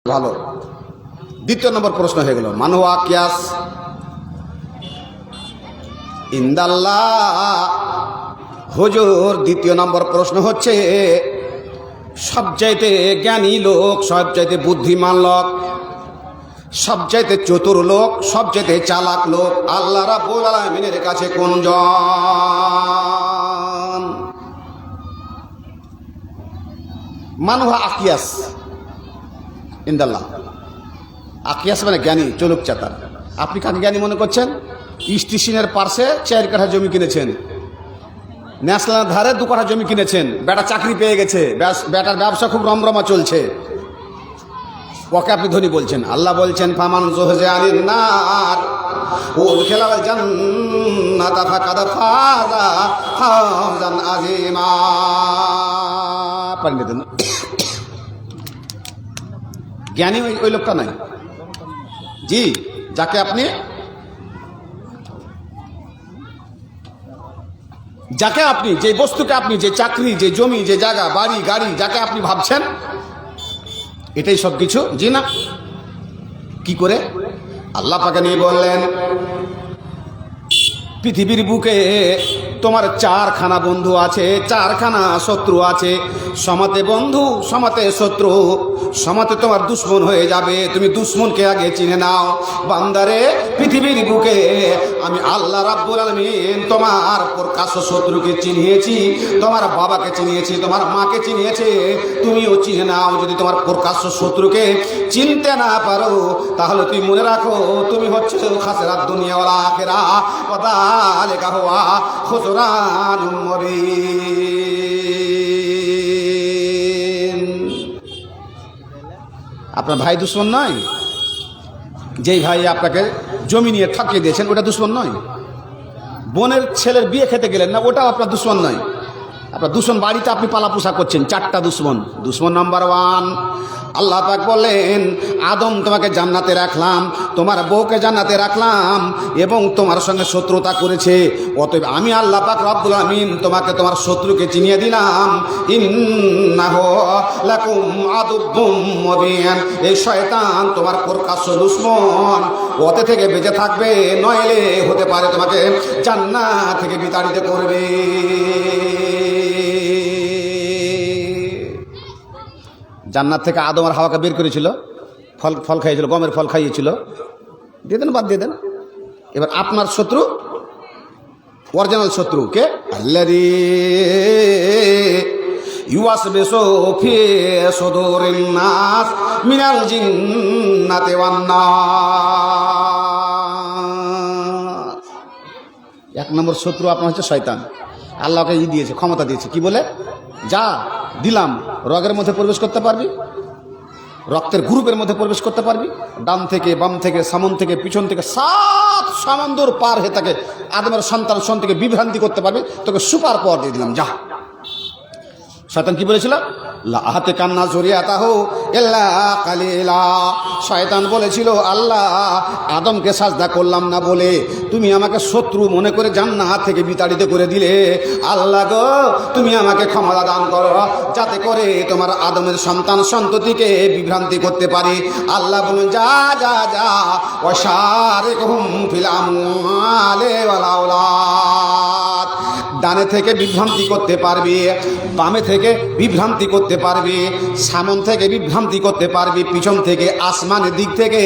ভালো। দ্বিতীয় নম্বর প্রশ্ন হয়ে গেল মানহুয়া কিয়াস ইনদাল্লাহ। হুজুর, দ্বিতীয় নম্বর প্রশ্ন হচ্ছে সবচাইতে জ্ঞানী লোক, সবচাইতে বুদ্ধিমান লোক, সবচাইতে চতুর লোক, সবচাইতে চালাক লোক আল্লাহ রাব্বুল আলামিনের কাছে কোনজন? মানহুয়া আকিয়াস ইনদাল্লাহ। আকিয়াস মানে জ্ঞানী, চলুক চাতার। আপনি কাকে জ্ঞানী মনে করছেন? স্টেশনের পার্শ্বে 4 কাঠা জমি কিনেছেন, ন্যাশনাল ধারে 2 কাঠা জমি কিনেছেন, বেটা চাকরি পেয়ে গেছে, বেটার ব্যবসা খুব রমরমা চলছে, ওকে আপনি ধনী বলছেন। আল্লাহ বলছেন ফামান যুহযা আনিন নার উদখিলাল জান্নাতা ফাকাদ ফাযা ফাওজান আযীমা। পারেন না? জ্ঞানী ওই লোকটা নাই জি, যাকে আপনি যে বস্তুকে আপনি, যে চাকরি, যে জমি, যে জায়গা, বাড়ি, গাড়ি, যাকে আপনি ভাবছেন এটাই সব কিছু, জি না। কি করে? আল্লাহ পাকে নিয়ে বললেন পৃথিবীর বুকে তোমার 4খানা বন্ধু আছে, 4খানা শত্রু আছে। সমাতে বন্ধু, সমাতে শত্রু, সমাতে তোমার দুশ্মন হয়ে যাবে। তুমি দুশ্মনকে আগে চিনে নাও। বান্দারে, পৃথিবীর বুকে আমি আল্লাহ রাব্বুল আলামিন তোমার প্রকাশ্য শত্রুকে চিনিয়েছি, তোমার বাবাকে চিনিয়েছি, তোমার মাকে চিনিয়েছে। তুমিও চিনে নাও। যদি তোমার প্রকাশ্য শত্রুকে চিনতে না পারো তাহলে তুমি মনে রাখো তুমি হচ্ছে খাসরাত দুনিয়া ওয়াল আখিরাহ। কথা লেখা হওয়া খুসরানুম মুবিন। আপনার ভাই দুশ্মন নয়? যেই ভাই আপনাকে জমি নিয়ে ঠকিয়ে দিয়েছেন ওটা দুশ্মন নয়? বোনের ছেলের বিয়ে খেতে গেলেন না, ওটাও আপনার দুশ্মন নয়? আপনার দুশ্মন বাড়িতে আপনি পালাপোষা করছেন, 4টা দুশ্মন। দুশ্মন নাম্বার 1 আল্লাহ পাক বললেন আদম তোমাকে জান্নাতে রাখলাম, তোমার বউকে জান্নাতে রাখলাম এবং তোমার সঙ্গে শত্রুতা করেছে, অতএব আমি আল্লাহ পাক রব্বুল আমিন তোমাকে তোমার শত্রুকে চিনিয়ে দিলাম। ইন্নাহু লাকুম আদুব্বুম মুবিন। এই শয়তান তোমার প্রকাশ্য দুশমন, ওতে থেকে বেঁচে থাকবে, নইলে হতে পারে তোমাকে জান্নাত থেকে বিতাড়িত করবে। জান্নাত থেকে আদম আর হাওয়াকে বের করেছিল, ফল খাইয়েছিল, গমের ফল খাইয়েছিল, দিয়ে দেন, বাদ দিয়ে দেন। এবার আপনার শত্রু, অরিজিনাল শত্রু কে? আল্লাযী ইউওয়াসবিসু ফি সুদুরিন নাস মিনাল জিন্নাতি ওয়ান নাস। 1 নম্বর শত্রু আপনার হচ্ছে শয়তান। আল্লাহকে দিয়েছে, ক্ষমতা দিয়েছে, কি বলে? যা দিলাম, রগের মধ্যে প্রবেশ করতে পারবি, রক্তের গ্রুপের মধ্যে প্রবেশ করতে পারবি, ডান থেকে, বাম থেকে, সামন থেকে, পিছন থেকে, 7 সমুদ্র পার হয়ে থাকে আদমের সন্তানকে বিভ্রান্তি করতে পারবি, তোকে সুপার পাওয়ার দিয়ে দিলাম, যা। শয়তান কি বলেছিল? লাহাতে কান্না জরিয়াতাহু ইল্লা কালিলা। শয়তান বলেছিল আল্লাহ আদমকে সাজদা করলাম না বলে তুমি আমাকে শত্রু মনে করে জান্নাত থেকে বিতাড়িত করে দিলে। আল্লাহ গো, তুমি আমাকে ক্ষমতা দান করো যাতে করে তোমার আদমের সন্ততিকে বিভ্রান্তি করতে পারি। আল্লাহ বলেন যা যা যা, ওয়াশারিকহুম ফিল আমওয়ালি ওয়াল আওলাদ। ডানে থেকে বিভ্রান্তি করতে পারবি, বামে থেকে বিভ্রান্তি করতে পারবি, সামন থেকে বিভ্রান্তি করতে পারবি, পিছন থেকে, আসমানের দিক থেকে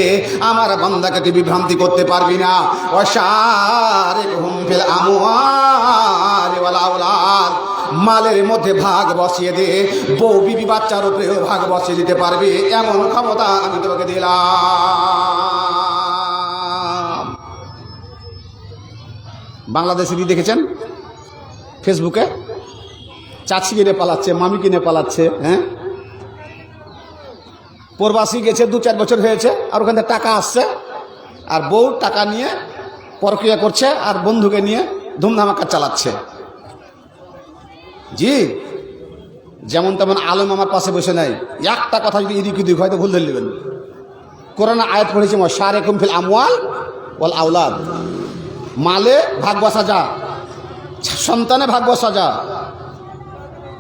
আমার বান্দাকে বিভ্রান্তি করতে পারবি না। ওয়াশারিকহুম ফিল আমওয়ালি ওয়াল আওলাদ। মালের মধ্যে ভাগ বসিয়ে দে, বউ বিবি বাচ্চার উপরেও ভাগ বসিয়ে দিতে পারবি, এমন ক্ষমতা আমি তোকে দিলাম। বাংলাদেশে দেখেছেন ফেসবুকে চাচি কিনে পালাচ্ছে, মামি কিনে পালাচ্ছে, হ্যাঁ, প্রবাসী গেছে, 2-4 বছর হয়েছে, আর ওখান থেকে টাকা আসছে, আর বউ টাকা নিয়ে পরক্রিয়া করছে, আর বন্ধুকে নিয়ে ধুমধামাকা চালাচ্ছে। জি, যেমন তেমন আলেম আমার পাশে বসে নাই, একটা কথা যদি এদিক ওদিক হয়তো ভুল ধরে নেবেন। কোরআনে আয়াত পড়েছি ওয়াশারিকহুম ফিল আমওয়াল ওয়াল আওলাদ। মালে ভাগ বসা যা, সন্তানে ভাগ বসা যা।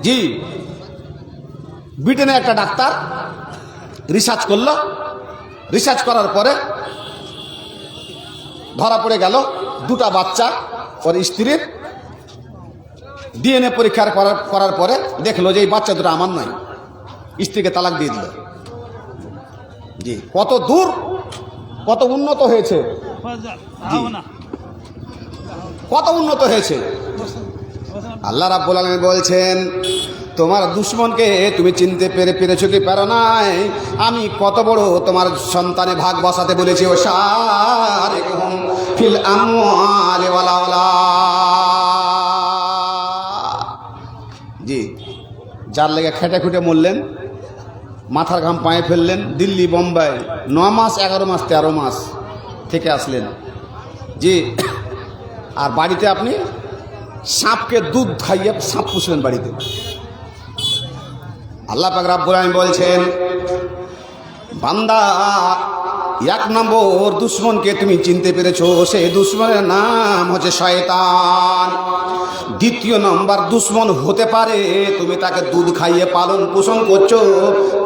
জি, ব্রিটেনে একটা ডাক্তার রিসার্চ করলো, রিসার্চ করার পরে ধরা পড়ে গেল দুটা বাচ্চা ওর স্ত্রীর। ডিএনএ পরীক্ষা করার পরে দেখলো যে এই বাচ্চা দুটো আমার নয়, স্ত্রীকে তালাক দিয়ে দিল। জি, কত দূর, কত উন্নত হয়েছে, জি কত উন্নত হয়েছে। আল্লাহ রাব্বুল আলামিন বলছেন, তোমার দুশ্মনকে তুমি চিনতে পেরেছো কি পারো নাই? আমি কত বড় তোমার সন্তানে ভাগ বসাতে বলেছি। ও শারিকুহুম ফিল আমওয়ালি ওয়াল আওলাদ। জি, যার লেগে খেটে খুঁটে মরলেন, মাথার ঘাম পায়ে ফেললেন, দিল্লি বোম্বাই 9 মাস 11 মাস 13 মাস থেকে আসলেন। জি, আর বাড়িতে আপনি সাপকে দুধ খাইয়ে সাপ পুষলেন বাড়িতে। আল্লাহ পাক রব্বুল আলামিন বলছেন, বান্দা 1 নম্বর দুশ্মনকে তুমি চিনতে পেরেছো, সেই দুশ্মনের নাম হচ্ছে শয়তান। 2 নম্বর দুশ্মন হতে পারে তুমি তাকে দুধ খাইয়ে পালন পোষণ করছো,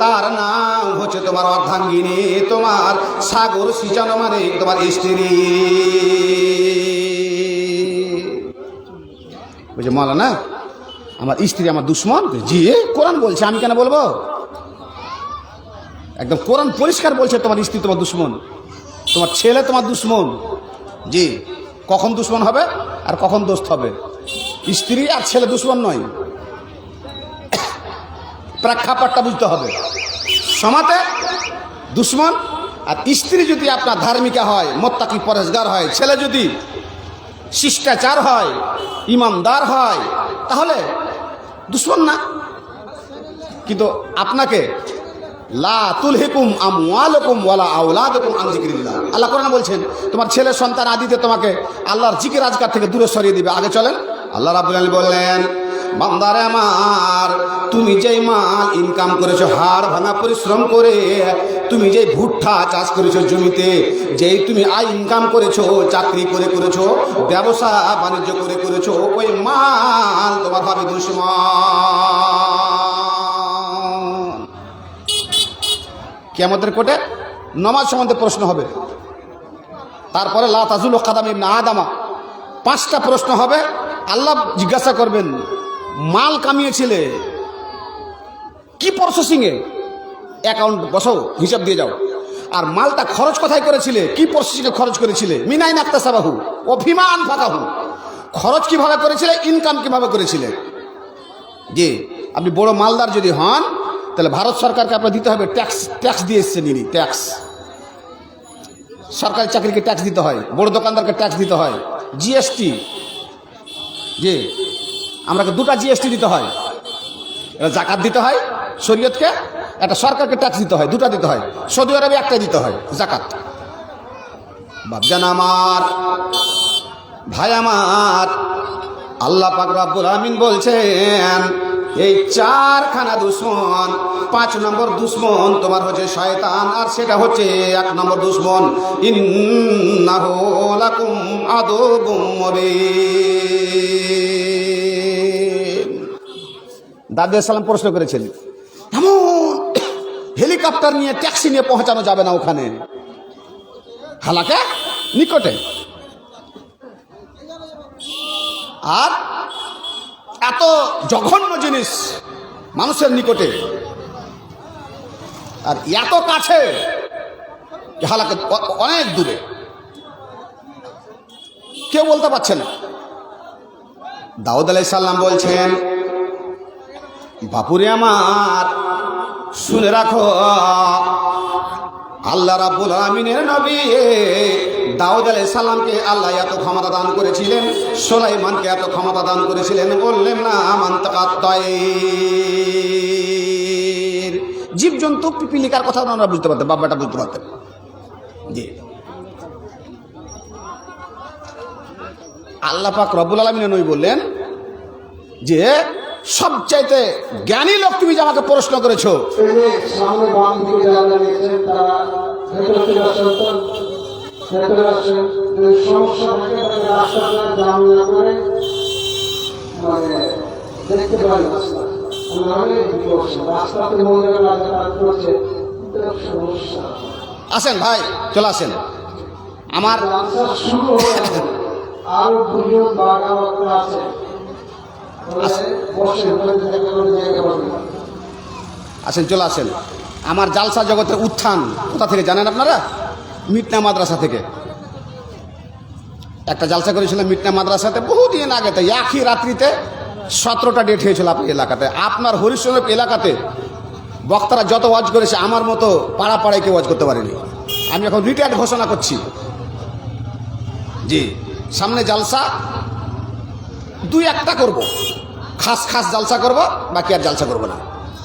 তার নাম হচ্ছে তোমার অর্ধাঙ্গিনী, তোমার সাগর সিঁচানো মানে তোমার স্ত্রী। বুঝে মাওলানা আমার স্ত্রী আমার দুশ্মন? জি, কোরআন বলছে, আমি কেন বলবো? একদম কোরআন পরিষ্কার বলছে তোমার স্ত্রী তোমার দুশ্মন, তোমার ছেলে তোমার দুশ্মন। জি, কখন দুশ্মন হবে আর কখন দোস্ত হবে? স্ত্রী আর ছেলে দুশ্মন নয়, প্রেক্ষাপটটা বুঝতে হবে। সমাতে দুশ্মন, আর স্ত্রী যদি আপনার ধার্মিকা হয়, মোত্তাকি পরেশগার হয়, ছেলে যদি শিষ্টাচার হয়, ইমানদার হয়, তাহলে দুশ্মন না। কিন্তু আপনাকে লা তুলহিকুম আমওয়ালুকুম ওয়ালা আওলাদুকুম আন যিকরিল্লাহ, আল্লাহ কোরআনে বলছেন তোমার ছেলে সন্তান আদিতে তোমাকে আল্লাহর জিকির আজকার থেকে দূরে সরিয়ে দিবে। আগে চলেন, আল্লাহ রাব্বুল আলামিন বললেন, বান্দারে আমার, তুমি যেই মাল ইনকাম করেছো হাড় ভাঙা পরিশ্রম করে, তুমি যেই ভুট্টা চাষ করেছো জমিতে, যেই তুমি আয় ইনকাম করেছো চাকরি করে করেছো, ব্যবসা বাণিজ্য করে করেছো, ওই মাল তোমার হবে দুশ্মন। কিয়ামতের কোর্টে নামাজ সম্বন্ধে প্রশ্ন হবে, তারপরে লা তাজুলু কাদাম ইবনে আদামা, 5টা প্রশ্ন হবে। আল্লাহ জিজ্ঞাসা করবেন, মাল কামিয়েছিলে কি প্রসেসিংয়ে? অ্যাকাউন্ট বসাও, হিসাব দিয়ে যাও। আর মালটা খরচ কোথায় করেছিলে? কি প্রসেসিংয়ে খরচ করেছিলে? মিনাইন আকতাসাবাহু ও ফিমা আনফাকাহু, খরচ কিভাবে করেছিলে, ইনকাম কিভাবে করেছিলে। জি, আপনি বড় মালদার যদি হন, তাহলে ভারত সরকারকে আপনার দিতে হবে ট্যাক্স। ট্যাক্স দিয়ে এসছেন ইনি, ট্যাক্স। সরকারি চাকরিকে ট্যাক্স দিতে হয়, বড় দোকানদারকে ট্যাক্স দিতে হয়, জিএসটি। জি, আমাকে 2টা জিএসটি দিতে হয়, জাকাত দিতে হয় শরীয়তকে, একটা সরকারকে ট্যাক্স দিতে হয়, 2টা দিতে হয়। সৌদি আরবে 1টা দিতে হয়, জাকাত। বাপজান আমার, ভাই আমার, আল্লাহ পাক রব্বুল আমিন বলছেন এই 4খানা দুশ্মন, 5 নম্বর দুশ্মন তোমার হচ্ছে শয়তান, আর সেটা হচ্ছে 1 নম্বর দুশ্মন ইন্নাহু লাকুম আদুবুম মুবিন। দাউদ আলাইহিস সালাম প্রশ্ন করেছেন, এমন হেলিকপ্টার নিয়ে ট্যাক্সি নিয়ে পৌঁছানো যাবে না ওখানে, হালাকে নিকটে। আর এত জঘন্য জিনিস মানুষের নিকটে, আর এত কাছে, হালাকে অনেক দূরে, কেউ বলতে পারছে না। দাউদ আলাইহিস সালাম বলছেন, বাপুরে আমার শুনে রাখো, আল্লাহ রাব্বুল আমিনের নবী দাউদ আলাইহিস সালামকে আল্লাহ এত ক্ষমতা দান করেছিলেন, সুলাইমানকে এত ক্ষমতা দান করেছিলেন, বললেন না মান্তাকাত্তাইর, জীবজন্তু পিপিলিকার কথা ওনারা বুঝতে পারতেন, বাবাটা বুঝতে পারতেন। জি, আল্লাহ পাক রব্বুল আলামিনের নবী বললেন যে সবচাইতে জ্ঞানী লোক তুমি যে আমাকে প্রশ্ন করেছো, আসেন ভাই, চলে আসেন। আমার আরো দুজন বাগাবাগ আছে, আসেন, চলে আসেন। আমার জালসা জগতের উত্থান কোথা থেকে জানেন আপনারা? মিটনা মাদ্রাসা থেকে। একটা জালসা করেছিলাম মিটনা মাদ্রাসাতে বহুদিন আগেতে, একই রাত্রিতে 17টা ডেট হয়েছিল আপনার এলাকাতে। আপনার হরিশচন্দ্র এলাকাতে বক্তারা যত ওয়াজ করেছে আমার মতো পাড়া পাড়ায় কেউ ওয়াজ করতে পারেনি। আমি এখন রিটায়ার্ড ঘোষণা করছি। জি, সামনে জালসা 2-1টা করব, খাস খাস জালসা করব, বাকি আর জালসা করব না।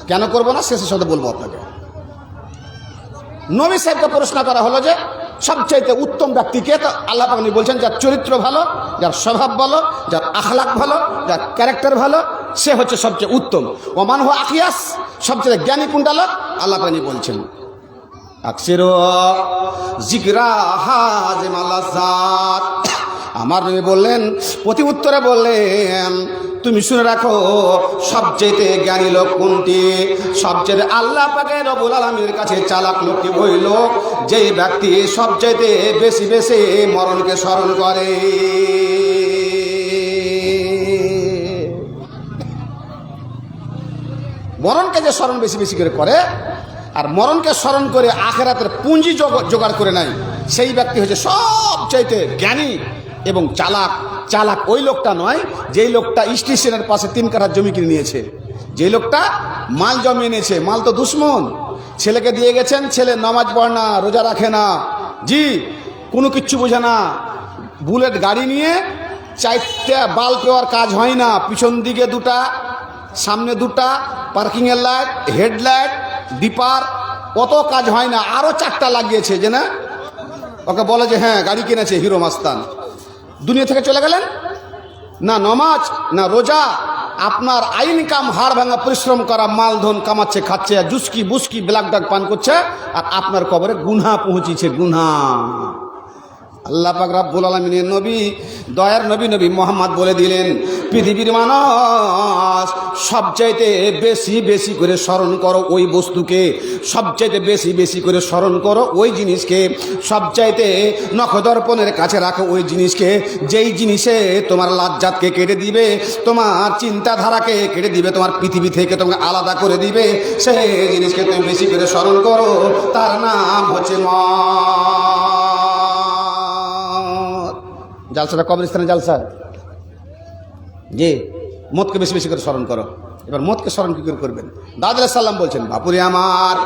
কেন করব না শেষের সাথে বলবো আপনাকে। নবী সাহেবকে প্রশ্ন করা হলো যে সবচাইতে উত্তম ব্যক্তিকে, তো আল্লাহ পাক বলছেন যার চরিত্র ভালো, যার স্বভাব ভালো, যার আখলাক ভালো, যার ক্যারেক্টার ভালো, সে হচ্ছে সবচেয়ে উত্তম। ওমান হো আখিয়াস, সবচেয়ে জ্ঞানী কোনটা লোক? আল্লাহ পাক বলছেন আকসিরু জিকরা হাজিমাল লাযাত। আমার নবী বললেন, প্রতি উত্তরে বললেন তুমি শুনে রাখো সবচেয়ে জ্ঞানী লোক কোনটি? সবচেয়ে আল্লাহ পাকের রব্বুল আলামিনের কাছে চালাক লোকটি ওই লোক যেই ব্যক্তি সবচেয়ে বেশি বেশি মরণকে স্মরণ করে। মরণকে যে স্মরণ বেশি বেশি করে আর মরণকে স্মরণ করে আখেরাতের পুঁজি জোগাড় করে নাই, সেই ব্যক্তি হচ্ছে সবচাইতে জ্ঞানী এবং চালাক। চালাক ওই লোকটা নয় যেই লোকটা স্টেশনের পাশে 3 কাঠা জমি কিনে নিয়েছে, যেই লোকটা মাল জমিয়ে নিয়েছে। মাল তো দুশ্মন, ছেলেকে দিয়ে গেছেন, ছেলে নামাজ পড়ে না, রোজা রাখে না, জি কোনো কিচ্ছু বোঝে না, বুলেট গাড়ি নিয়ে 4টা বাল্ব দেওয়ার কাজ হয় না, পিছন দিকে 2টা, সামনে 2টা, পার্কিংয়ের লাইট, হেডলাইট, ডিপার, অত কাজ হয় না, আরও 4টা লাগিয়েছে। যে না, ওকে বলে যে হ্যাঁ গাড়ি কিনেছে হিরো মাস্তান। দুনিয়া থেকে চলে গেলেন, না নমাজ না রোজা, আপনার আইন কাম হাড় ভাঙা পরিশ্রম করা মাল ধন কামাচ্ছে, খাচ্ছে, আর জুসকি বুসকি ব্ল্যাক ডাক পান করছে, আর আপনার কবরে গুনাহ পৌঁছেছে, গুনাহ। আল্লাহ পাক রব্বুল আলামিনের নবী, দয়ার নবী নবী মুহাম্মদ বলে দিলেন, পৃথিবীর মানুষ সবচাইতে বেশি বেশি করে স্মরণ করো ওই বস্তুকে, সবচাইতে বেশি বেশি করে স্মরণ করো ওই জিনিসকে, সবচাইতে নখদর্পণের কাছে রাখো ওই জিনিসকে, যেই জিনিসে তোমার লাজ্জাতকে কেটে দিবে, তোমার চিন্তাধারাকে কেটে দিবে, তোমার পৃথিবী থেকে তোমাকে আলাদা করে দিবে, সেই জিনিসকে তুমি বেশি করে স্মরণ করো, তার নাম হচ্ছে মওত। জালসাটা কবরস্থানে জালসা, জি মতকে বেশি বেশি করে স্মরণ করো। এবার মতকে স্মরণ কী করে করবেন? দাউদ আলাইহিস সালাম বলছেন, বাপুরে আমার,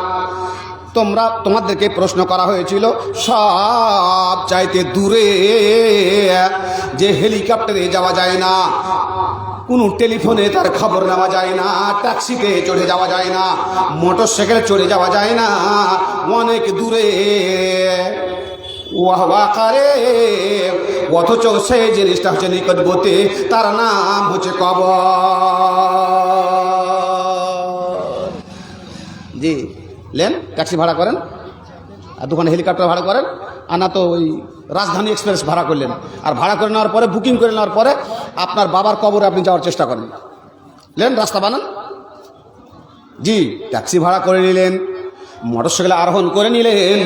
তোমাদেরকে প্রশ্ন করা হয়েছিল সব চাইতে দূরে যে হেলিকপ্টারে যাওয়া যায় না, কোনো টেলিফোনে তার খবর নেওয়া যায় না, ট্যাক্সিতে চড়ে যাওয়া যায় না, মোটর সাইকেলে চড়ে যাওয়া যায় না, অনেক দূরে, ওয়াহওয়াকারে, অথচ সেই জিনিসটা হচ্ছে নিকটবর্তী, তার নাম হচ্ছে কবর। জি লেন, ট্যাক্সি ভাড়া করেন, আর দোকানে হেলিকপ্টার ভাড়া করেন, আর না তো ওই রাজধানী এক্সপ্রেস ভাড়া করলেন, আর ভাড়া করে নেওয়ার পরে, বুকিং করে নেওয়ার পরে আপনার বাবার কবরে আপনি যাওয়ার চেষ্টা করেন, লেন রাস্তা বানান। জি ট্যাক্সি ভাড়া করে নিলেন, মোটরসাইকেলে আরোহণ করে নিলেন,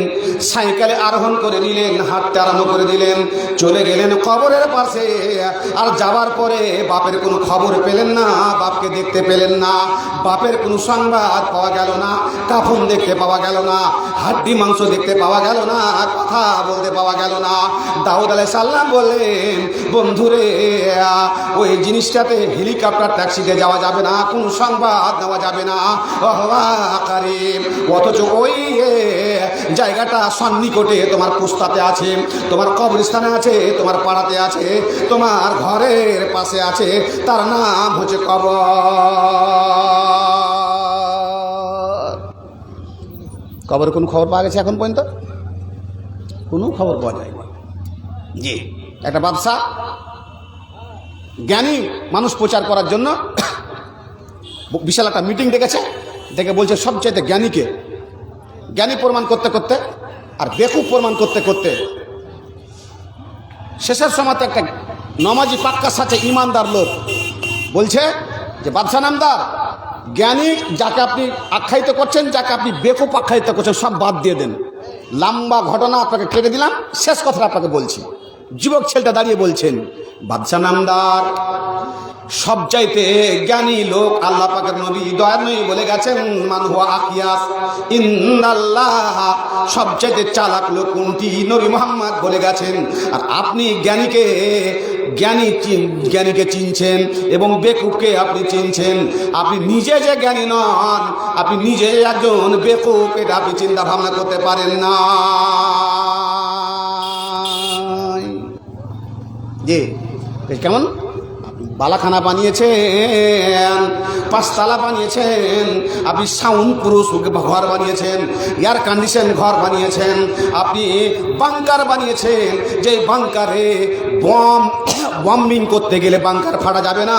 সাইকেলে আরোহণ করে নিলেন, হাঁটতে আরম্ভ করে দিলেন, চলে গেলেন কবরের পাশে। আর যাওয়ার পরে বাপের কোনো খবর পেলেন না, বাপকে দেখতে পেলেন না, বাপের কোনো সংবাদ পাওয়া গেল না, কাফন দেখতে পাওয়া গেল না, হাড্ডি মাংস দেখতে পাওয়া গেল না, কথা বলতে পাওয়া গেল না। দাউদ আলাইহিস সালাম বললেন, বন্ধুরে ওই জিনিসটাতে হেলিকপ্টার ট্যাক্সিতে যাওয়া যাবে না, কোনো সংবাদ নেওয়া যাবে না, অথচ ওই জায়গাটা সন্নিকটে তোমার পুস্তাতে আছে, তোমার কবরস্থানে আছে, তোমার পাড়াতে আছে, তোমার ঘরের পাশে আছে, তার নাম হচ্ছে কবর। কবরের কোনো খবর পাওয়া গেছে এখন পর্যন্ত? কোনো খবর পাওয়া যায়নি। জি একটা বাদশা জ্ঞানী মানুষ প্রচার করার জন্য বিশাল একটা মিটিং ডেকেছে, দেখে বলছে সবচাইতে জ্ঞানীকে, জ্ঞানী প্রমাণ করতে করতে আর বেকুব প্রমাণ করতে করতে শেষের সময় একটা নমাজি পাক্কা সাথে ইমানদার লোক বলছে যে বাদশা নামদার, জ্ঞানী যাকে আপনি আখ্যায়িত করছেন, যাকে আপনি বেকুব আখ্যায়িত করছেন, সব বাদ দিয়ে দেন। লম্বা ঘটনা আপনাকে কেটে দিলাম, শেষ কথাটা আপনাকে বলছি। যুবক ছেলেটা দাঁড়িয়ে বলছেন, বাদশা নামদার সবচাইতে জ্ঞানী লোক আল্লাহ পাকের নবী দয়ার নবী বলে গেছেন, মান হুয়া আকিয়াস ইন্দাল্লাহ, সবচাইতে চালাক লোক কোনটি? নবী মুহাম্মদ বলে গেছেন। আর আপনি জ্ঞানীকে চিনছেন এবং বেকুবকে আপনি চিনছেন। আপনি নিজে যে জ্ঞানী নন, আপনি নিজে একজন বেকুব, এটা আপনি চিন্তা ভাবনা করতে পারেন না। যে কেমন বালাখানা বানিয়েছেন, পাঁচতলা বানিয়েছেন, আপনি সাউন্ড প্রুফ ঘর বানিয়েছেন, এয়ার কন্ডিশন ঘর বানিয়েছেন, আপনি বাংকার বানিয়েছেন, যে বাংকারে বম্বিং করতে গেলে বাংকার ফাটা যাবে না,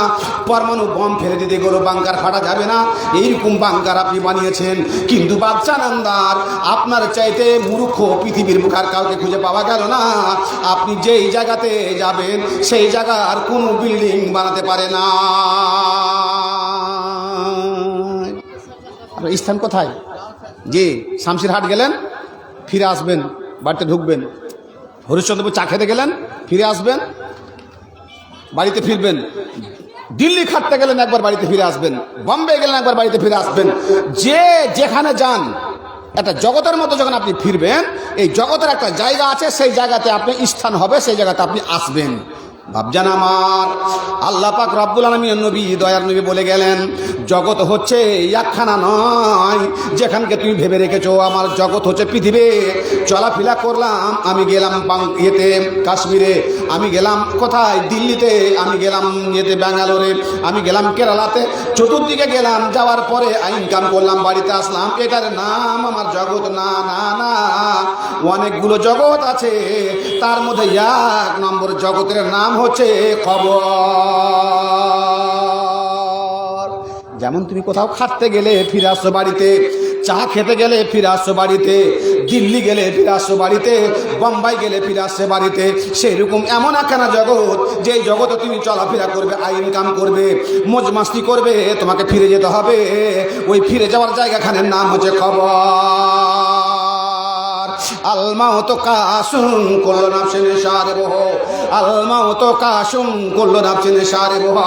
পরমাণু বম ফেলে দিতে গেলেও বাংকার ফাটা যাবে না, এইরকম বাংকার আপনি বানিয়েছেন। কিন্তু বাদশা নামদার আপনার চাইতে মূর্খ পৃথিবীর মুখ আর কাউকে খুঁজে পাওয়া গেল না। আপনি যেই জায়গাতে যাবেন সেই জায়গার কোনো বিল্ডিং বানাতে পারে না। আপনার স্থান কোথায়? জি, শামসিরহাট গেলেন, ফিরে আসবেন, বাড়িতে ঢুকবেন। হরিশ্চন্দ্রপুর চা খেতে গেলেন, ফিরে আসবেন, বাড়িতে ফিরবেন। দিল্লি খাটতে গেলেন, একবার বাড়িতে ফিরে আসবেন। বম্বে গেলেন, একবার বাড়িতে ফিরে আসবেন। যে যেখানে যান, একটা জগতের মতো যখন আপনি ফিরবেন, এই জগতের একটা জায়গা আছে, সেই জায়গাতে আপনি স্থান হবে, সেই জায়গাতে আপনি আসবেন। বাপজান আমার, আল্লাহ পাক রব্বুল আলামিন নবী দয়ার নবী বলে গেলেন, জগৎ হচ্ছে একখানা নয় যেখানকে তুমি ভেবে রেখেছো আমার জগৎ হচ্ছে পৃথিবী। চলাফেরা করলাম, আমি গেলাম কাশ্মীরে, আমি গেলাম কোথায়, দিল্লিতে, আমি গেলাম ব্যাঙ্গালোরে, আমি গেলাম কেরালাতে, চতুর্দিকে গেলাম, যাওয়ার পরে ইনকাম করলাম, বাড়িতে আসলাম। এটার নাম আমার জগৎ না, না না, অনেকগুলো জগৎ আছে। তার মধ্যে এক নম্বর জগতের নাম হচ্ছে কবর। যেমন তুমি কোথাও খাটতে গেলে ফিরে আসছো বাড়িতে, চা খেতে গেলে ফিরে আসছো বাড়িতে, দিল্লি গেলে ফিরে আসছো বাড়িতে, বোম্বাই গেলে ফিরে আসছে বাড়িতে, সেইরকম এমন একখানা জগৎ, যে জগতে তুমি চলাফেরা করবে, ইনকাম করবে, মজ মাস্তি করবে, তোমাকে ফিরে যেতে হবে। ওই ফিরে যাওয়ার জায়গাখানের নাম হচ্ছে কবর। আল মাউত কাসুন কুল্লু নাফসিন শারিবুহ, আল মাউত কাসুন কুল্লু নাফসিন শারিবুহ,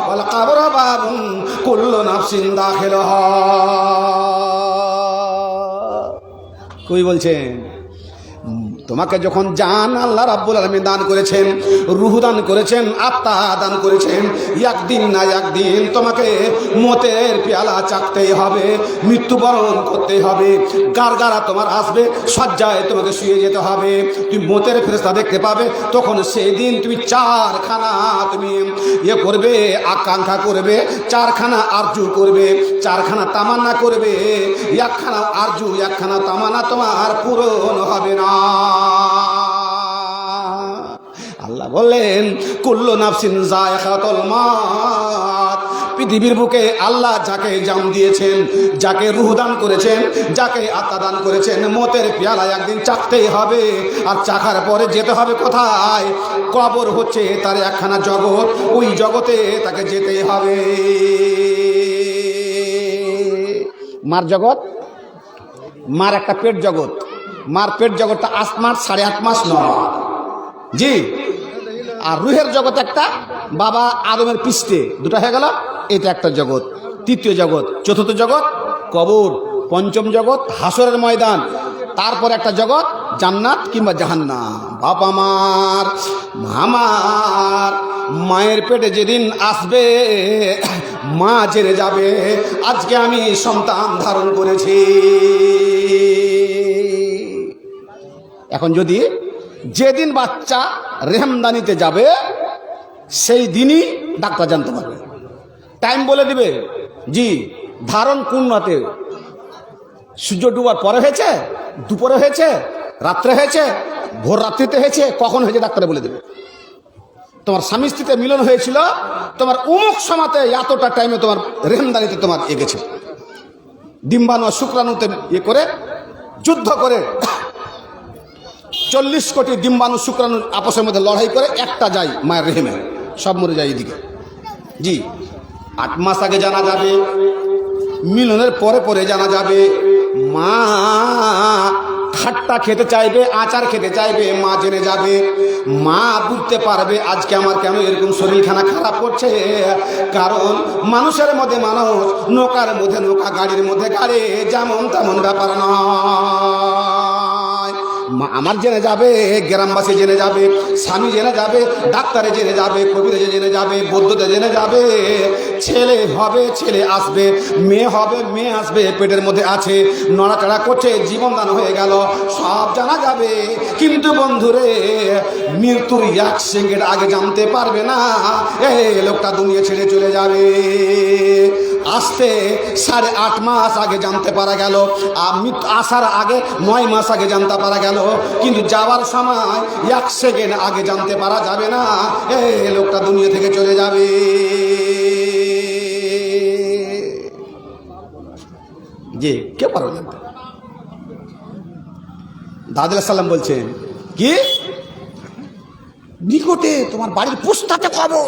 ওয়াল কবরু বাবুন কুল্লু নাফসিন দাখিলুহা। কই বলছেন, তোমাকে যখন জান আল্লাহ রাব্বুল আলামিন দান করেছেন, রূহ দান করেছেন, আত্মা দান করেছেন, একদিন না একদিন তোমাকে মতের পেয়ালা চাকতেই হবে, মৃত্যুবরণ করতে হবে, গারগারা তোমার আসবে, শয্যায় তোমাকে শুয়ে যেতে হবে, তুমি মতের ফেরেশতা দেখতে পাবে। তখন সেই দিন তুমি চারখানা তুমি করবে, আকাঙ্ক্ষা করবে, চারখানা আরজু করবে, চারখানা তামান্না করবে, একখানা আরজু একখানা তামান্না তোমার পূরণ হবে না। আল্লাহ বললেন, কুল্লু নাফসিন যায়কাতুল মাউত। পৃথিবীর বুকে আল্লাহ যাকে জান দিয়েছেন, যাকে রূহ দান করেছেন, যাকে আত্মা দান করেছেন, মতের পেয়ালা একদিন চাকতেই হবে। আর চাখার পরে যেতে হবে কোথায়? কবর হচ্ছে তার একখানা জগৎ, ওই জগতে তাকে যেতেই হবে। মার জগৎ, মার একটা পেট জগৎ, মার পেট জগৎটা 8 মাস 8.5 মাস নয়, জি। আর রুহের জগৎ একটা, বাবা আদমের পৃষ্ঠে, দুটো হয়ে গেল, এটা একটা জগৎ। তৃতীয় জগৎ, চতুর্থ জগৎ কবর, পঞ্চম জগৎ হাসরের ময়দান, তারপর একটা জগৎ জান্নাত কিংবা জাহান্নাম। বাবা মার আমার মায়ের পেটে যেদিন আসবে, মা জেনে যাবে আজকে আমি সন্তান ধারণ করেছি। এখন যদি যেদিন বাচ্চা রেহমদানিতে যাবে, সেই দিনই ডাক্তার জানতে পারবে, টাইম বলে দিবে, জি ধারণ কোন রাতে, সূর্য ডুবার পরে হয়েছে, দুপুরে হয়েছে, রাত্রে হয়েছে, ভোর রাত্রিতে হয়েছে, কখন হয়েছে ডাক্তারে বলে দেবে। তোমার স্বামী স্ত্রীতে মিলন হয়েছিল, তোমার অমুক সময়তে এতটা টাইমে তোমার রেহমদানিতে তোমার এগেছে। ডিম্বাণু শুক্রাণুতে করে যুদ্ধ করে 40 কোটি ডিম্বাণু শুক্রাণু আপসের মধ্যে লড়াই করে একটা যায় মায়ের রেহেমে, সব মরে যায় এদিকে। জি 8 মাস আগে জানা যাবে, মিলনের পরে পরে জানা যাবে। মা খাট্টা খেতে চাইবে, আচার খেতে চাইবে, মা জেনে যাবে। মা বুঝতে পারবে আজকে আমার কেন এরকম শরীরখানা খারাপ করছে। কারণ মানুষের মধ্যে মানুষ, নৌকার মধ্যে নৌকা, গাড়ির মধ্যে গাড়ি, যেমন তেমন ব্যাপার নয়। মা আমার জেনে যাবে, গ্রামবাসী জেনে যাবে, স্বামী জেনে যাবে, ডাক্তারে জেনে যাবে, কবিরাজে জেনে যাবে, বৌদ্ধতে জেনে যাবে। ছেলে হবে, ছেলে আসবে, মেয়ে হবে, মেয়ে আসবে, পেটের মধ্যে আছে, নড়াচড়া করছে, জীবনদান হয়ে গেল, সব জানা যাবে। কিন্তু বন্ধুরে, মৃত্যুর 1 সেকেন্ড আগে জানতে পারবে না এই লোকটা দুনিয়া ছেড়ে চলে যাবে। আসতে 8.5 মাস আগে জানতে পারা গেল, আসার আগে 9 মাস আগে জানতে পারা গেল, কিন্তু যাওয়ার সময় 1 সেকেন্ড আগে জানতে পারা যাবে না এই লোকটা দুনিয়া থেকে চলে যাবে। জি, কে পারো জানতে? দাউদ আলাইহিস সালাম বলছেন কি, নিকটে তোমার বাড়ির পোস্টাতে খবর,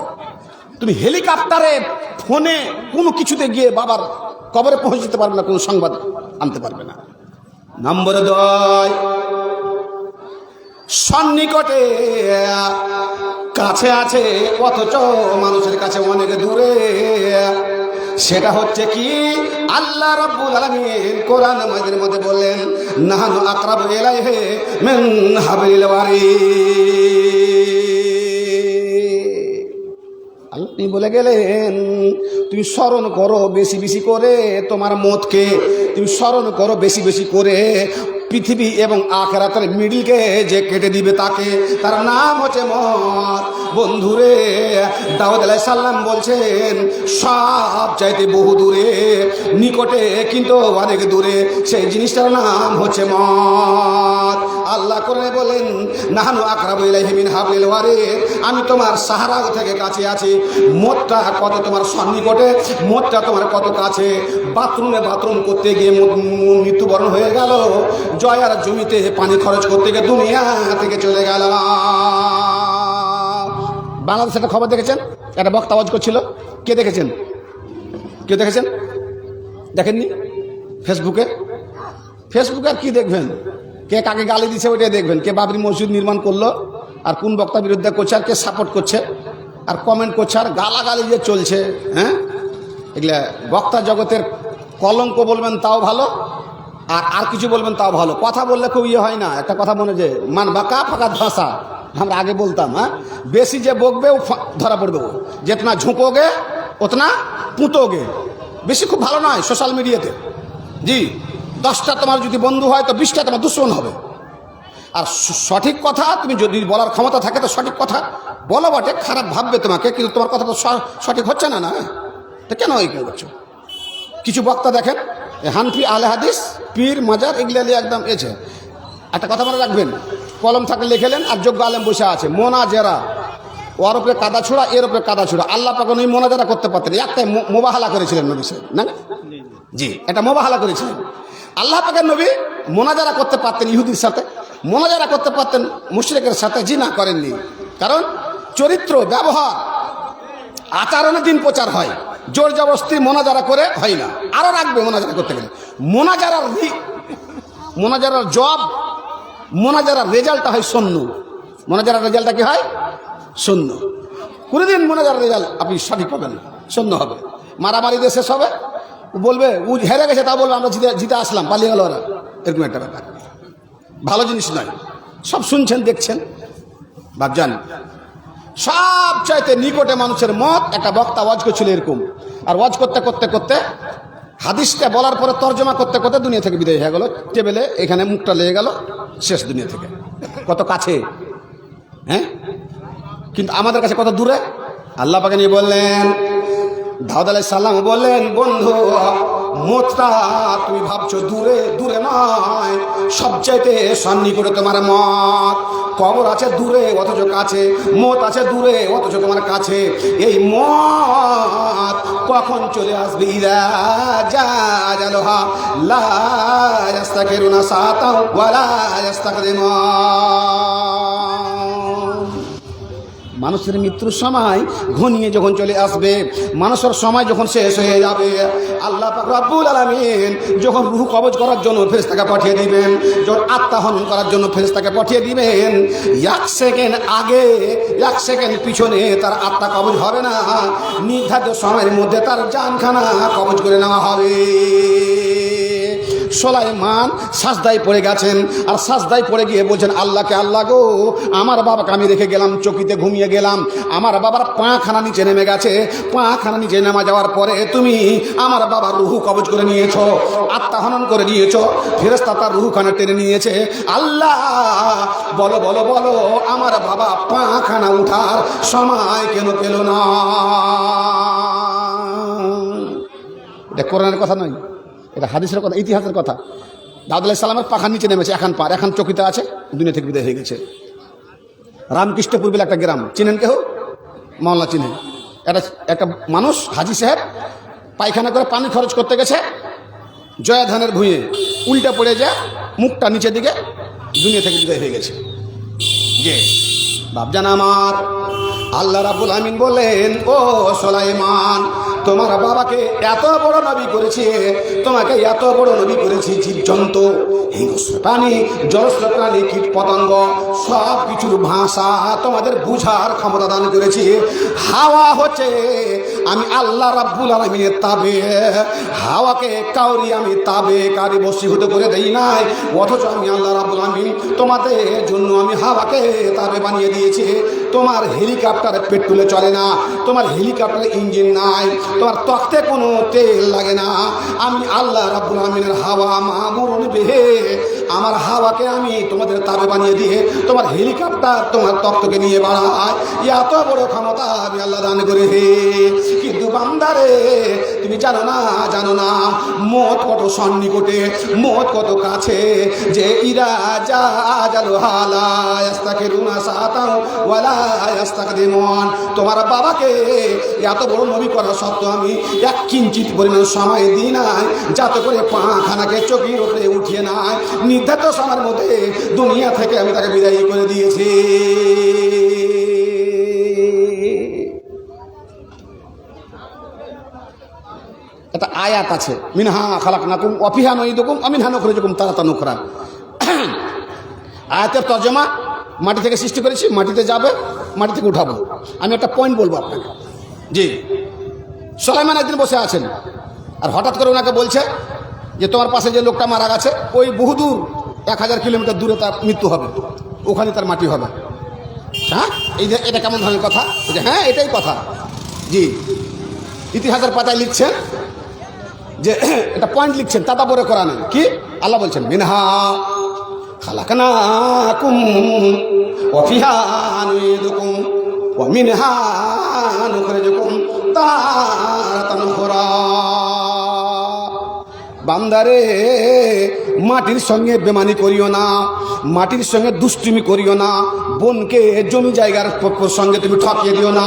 তুমি হেলিকপ্টারে, ফোনে, কোনো কিছুতে গিয়ে বাবার কবরে পৌঁছতে পারবে না, কোনো সংবাদ আনতে পারবে না। নম্বর 2, সন্নিকটে, কাছে আছে অথচ মানুষের কাছে অনেক দূরে। সেটা হচ্ছে কি, আল্লাহ রাব্বুল আলামিন কোরআন মাজিদের মধ্যে বললেন, নাহনু আকরাবু ইলাইহি মিন হাবলিল ওয়ারিদ। আল্লাহ বলে গেলেন, তুমি স্মরণ করো বেশি বেশি করে তোমার মতকে, তুমি স্মরণ করো বেশি বেশি করে পৃথিবী এবং আখিরাতের মিডিলকে যে কেটে দিবে তাকে, তার নাম হচ্ছে মত। বন্ধুরে, দাউদ আলাইহিস সালাম বলছেন সব চাইতে বহু দূরে, নিকটে কিন্তু অনেক দূরে, সেই জিনিসটার নাম হচ্ছে মত। আল্লাহ করে বলেন, নাহনু আকরাবু ইলাইহি মিন হাবলিল ওয়ারিদ, আমি তোমার সাহারা থেকে কাছে আছি। মতটা কত তোমার সন্নিকটে, মতটা তোমার কত কাছে। বাথরুম করতে গিয়ে মৃত্যুবরণ হয়ে গেল, জয়ার জমিতে পানি খরচ করতে গিয়ে দুনিয়া থেকে চলে গেল। বাংলাদেশে একটা খবর দেখেছেন, একটা বক্তা আওয়াজ করছিল, কে দেখেছেন? কেউ দেখেছেন? দেখেননি? ফেসবুকে আর কি দেখবেন? কে কাকে গালি দিচ্ছে ওইটাই দেখবেন, কে বাবরি মসজিদ নির্মাণ করলো আর কোন বক্তা বিরুদ্ধে করছে, আর কে সাপোর্ট করছে আর কমেন্ট করছে আর গালাগালি যে চলছে। হ্যাঁ, এগুলা বক্তা জগতের কলঙ্ক বলবেন তাও ভালো, আর কিছু বলবেন তাও ভালো। কথা বললে খুব হয় না, একটা কথা মনে যে মান বাঁকা ফাঁকা ভাষা আমরা আগে বলতাম। হ্যাঁ, বেশি যে বকবে ও ধরা পড়বে, ও যেতনা ঝুঁকোগে ওতনা পুঁতোগে। বেশি খুব ভালো নয় সোশ্যাল মিডিয়াতে। জি, 10টা তোমার যদি বন্ধু হয় তো 20টা তোমার দুশ্মন হবে। আর সঠিক কথা তুমি যদি বলার ক্ষমতা থাকে তো সঠিক কথা বলো বটে, খারাপ ভাববে তোমাকে, কিন্তু তোমার কথা তো সঠিক হচ্ছে না। না, তো কেন এই করছো? কিছু বক্তা দেখেন, হানফি, আহলে হাদিস, পীর, মাজার, এগুলা নিয়ে একদম এছে। একটা কথা মনে রাখবেন, কলম থাকলে লিখেলেন আর যোগ্য আলেম বসে আছে, মোনাজেরা, ওর উপরে কাদা ছোড়া, এর উপরে কাদা ছোড়া। আল্লাহ পাক ওই মোনাজারা করতে পারতেন, একটাই মোবাহালা করেছিলেন নবী সাহেব, না? জি, এটা মোবাহালা করেছিলেন। আল্লাহ পাকের নবী মোনাজারা করতে পারতেন ইহুদির সাথে, মোনাজারা করতে পারতেন মুশরিকের সাথে, জি না, করেননি। কারণ চরিত্র, ব্যবহার, আচরণে দিন প্রচার হয়, জোর জবরদস্তি মোনাজারা করে হয় না। আরও রাখবে মোনাজারা করতে গেলে, মোনাজারার জব, মোনাজারার রেজাল্টটা হয় শূন্য। মোনাজারার রেজাল্টটা কি হয়? শূন্য। কোনোদিন মোনাজারার রেজাল্ট আপনি সঠিক পাবেন না, শূন্য হবে। মারামারি দিয়ে শেষ হবে, বলবে ও হেরে গেছে, তা বলবে আমরা জিতে আসলাম, পালিয়ে গেল ওরা, এরকম একটা ব্যাপার। ভালো জিনিস নয়। সব শুনছেন, দেখছেন, ভাবছেন। সব চাইতে নিকটে মানুষের মত। একটা বক্তা ওয়াজ করছিল এরকম, আর ওয়াজ করতে করতে করতে হাদিসটা বলার পরে তর্জমা করতে করতে দুনিয়া থেকে বিদায় হয়ে গেল। টেবিলে এখানে মুখটা লেগে গেল, শেষ দুনিয়া থেকে। কত কাছে, হ্যাঁ, কিন্তু আমাদের কাছে কত দূরে। আল্লাহ পাক নিয়ে বললেন, দাউদ আলাইহিস সালাম বললেন, বন্ধু মতটা তুমি ভাবছো দূরে, দূরে নয়, সবচাইতে সন্নিকটে তোমার মত। কবর আছে দূরে অথচ কাছে, মত আছে দূরে অথচ তোমার কাছে। এই মত কখন চলে আসবে? ইযা জাআলাহা লা ইস্তাকিরুনা সাআতাও ওয়া লা ইস্তাকদিমুন। মানুষের মৃত্যুর সময় ঘনিয়ে যখন চলে আসবে, মানুষের সময় যখন শেষ হয়ে যাবে, আল্লাহ পাক রব্বুল আলামিন যখন রূহ কবজ করার জন্য ফেরেশতাকে পাঠিয়ে দিবেন, যখন আত্মা হনন করার জন্য ফেরেশতাকে পাঠিয়ে দিবেন, 1 সেকেন্ড আগে 1 সেকেন্ড পিছনে তার আত্মা কবজ হবে না, নির্ধারিত সময়ের মধ্যে তার জানখানা কবজ করে নেওয়া হবে। সুলাইমান সাজদায় পড়ে গেছেন, আর সাজদায় পড়ে গিয়ে বলছেন আল্লাহকে, আল্লাহ গো, আমার বাবাকে আমি রেখে গেলাম, চকিতে ঘুমিয়ে গেলাম, আমার বাবার পাখানা নিচে নেমে গেছে, পাখানা নিচে নেমে যাওয়ার পরে তুমি আমার বাবার রুহু কবজ করে নিয়েছো, আত্মা হনন করে নিয়েছো, ফেরেশতা তার রুহুখানা টেনে নিয়েছে। আল্লাহ বলো বলো বলো, আমার বাবা পাখানা উঠার সময় কেন পেল না? এটা কোরআনের কথা নয়, এটা হাদিসের কথা, ইতিহাসের কথা। দাউদ আলাইহিস সালামের পাখার নিচে নেমেছে, এখন চকিতে আছে, দুনিয়া থেকে বিদায় হয়ে গেছে। রামকৃষ্ণপুর বলে একটা গ্রাম, চিনেন কেউ? মাওলানা চিনেন? একটা মানুষ হাজি সাহেব পায়খানা করে পানি খরচ করতে গেছে, জয়া ধানের ভুঁয়ে উল্টা পড়ে যায়, মুখটা নিচের দিকে, দুনিয়া থেকে বিদায় হয়ে গেছে। যে বাপজান আমার, আল্লাহ রাব্বুল আমিন বলেন, ও সুলাইমান, তোমার বাবাকে এত বড় নবী করেছি, তোমাকে এত বড় নবী করেছি, জীবজন্তু, হিংস্র প্রাণী, জলস্র প্রাণী, কীট পতঙ্গ, সব কিছুর ভাষা তোমাদের বুঝার ক্ষমতা দান করেছি। হাওয়া হচ্ছে আমি আল্লাহ রাব্বুল আলামিনের তাবে, হাওয়াকে কাউরি আমি তাবে কারি বশীভূত করে দেই নাই, অথচ আমি আল্লাহ রাব্বুল আলামিন তোমাদের জন্য আমি হাওয়াকে তাবে বানিয়ে দিয়েছি। তোমার হেলিকপ্টারে পেট্রোলে চলে না, তোমার হেলিকপ্টারে ইঞ্জিন নাই, তোমার তখতে কোনো তেল লাগে না। আমি আল্লাহ রাব্বুল আমিনের হাওয়া মামুরুন বিহি, আমার হাওয়াকে আমি তোমাদের তাবে বানিয়ে দিয়ে তোমার হেলিকপ্টার তোমার তক্তকে নিয়ে বাড়ায়, এত বড় ক্ষমতা আমি আল্লাহ দান করে। কিন্তু বান্দারে, তুমি জানো না মত কত সন্নিকটে, মত কত কাছে, যে ইরা যা জালু হালা ইস্তাকিরুনা সাতাও ওয়ালা ইস্তাকদিমুন। তোমার বাবাকে এত বড় নবী করা সত্ত্বেও আমি এক কিঞ্চিত পরিমাণ সময় দিই নাই, যাতে করে পাখানাকে চকির উপরে উঠিয়ে নাই, নির্ধারিত সময়ের মধ্যে দুনিয়া থেকে আমি তাকে বিদায় করে দিয়েছি। একটা আয়াত আছে, মিনহা খালাকনাকুম ওয়া ফিহা নুঈদুকুম ওয়া মিনহা নুখরিজুকুম তারাতান উখরা। আয়াতের তর্জমা, মাটি থেকে সৃষ্টি করেছি, মাটিতে যাবে, মাটি থেকে উঠাবো। আমি একটা পয়েন্ট বলবো আপনাকে। জি, সুলাইমান একদিন বসে আছেন, আর হঠাৎ করে ওনাকে বলছে যে তোমার পাশে যে লোকটা মারা গেছে, ওই বহুদূর 1000 কিলোমিটার দূরে তার মৃত্যু হবে, ওখানে তার মাটি হবে। হ্যাঁ, এটা কেমন ধরনের কথা? হ্যাঁ, এটাই কথা। জি, ইতিহাসের পাতায় লিখছেন যে এটা পয়েন্ট লিখছেন, তাতা পরে করা নেই। কি আল্লাহ বলছেন, মিনহা খালাকনাকুম ওয়া ফিহা নুঈদুকুম ওয়া মিনহা নুখরিজুকুম তারাতান উখরা। বান্দারে, মাটির সঙ্গে বেমানি করিও না, মাটির সঙ্গে দুষ্টুমি করিও না, বোনকে জমি জায়গার সঙ্গে তুমি ঠকিয়ে দিও না,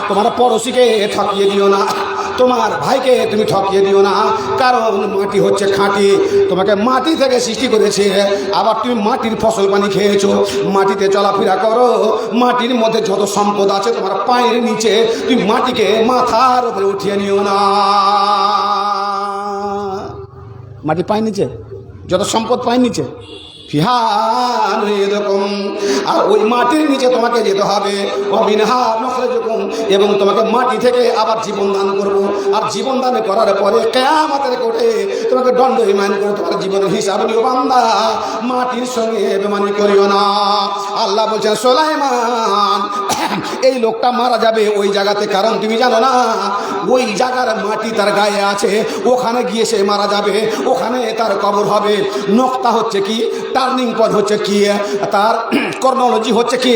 তোমার পড়োশিকে ঠকিয়ে দিও না, তোমার ভাইকে তুমি ঠকিয়ে দিও না। কারণ মাটি হচ্ছে খাঁটি, তোমাকে মাটি থেকে সৃষ্টি করেছে, আবার তুমি মাটির ফসল পানি খেয়েছো, মাটিতে চলাফেরা করো, মাটির মধ্যে যত সম্পদ আছে তোমার পায়ের নিচে, তুমি মাটিকে মাথার উপরে উঠিয়ে নিও না। মাটি পায়ের নিচে, যত সম্পদ পায়ের নিচে, ফিহান এরকম, আর ওই মাটির নিচে তোমাকে যেতে হবে। অবিনহা নখরিজুকুম, এবং তোমাকে মাটি থেকে আবার জীবন দান করবো, আর জীবন দান করার পরে কিয়ামতের কোর্টে তোমাকে দণ্ড বিমান করে তোমার জীবনের হিসাব নিও। বান্দা, মাটির সঙ্গে বেমানি করিও না। আল্লাহ বলছেন, সুলাইমান, এই লোকটা মারা যাবে ওই জায়গাতে, কারণ তুমি জানো না ওই জায়গার মাটি তার গায়ে আছে, ওখানে গিয়ে সে মারা যাবে, ওখানে তার কবর হবে। নোক্তা হচ্ছে কি, টার্নিং পয়েন্ট হচ্ছে কি, তার কর্নোলজি হচ্ছে কি,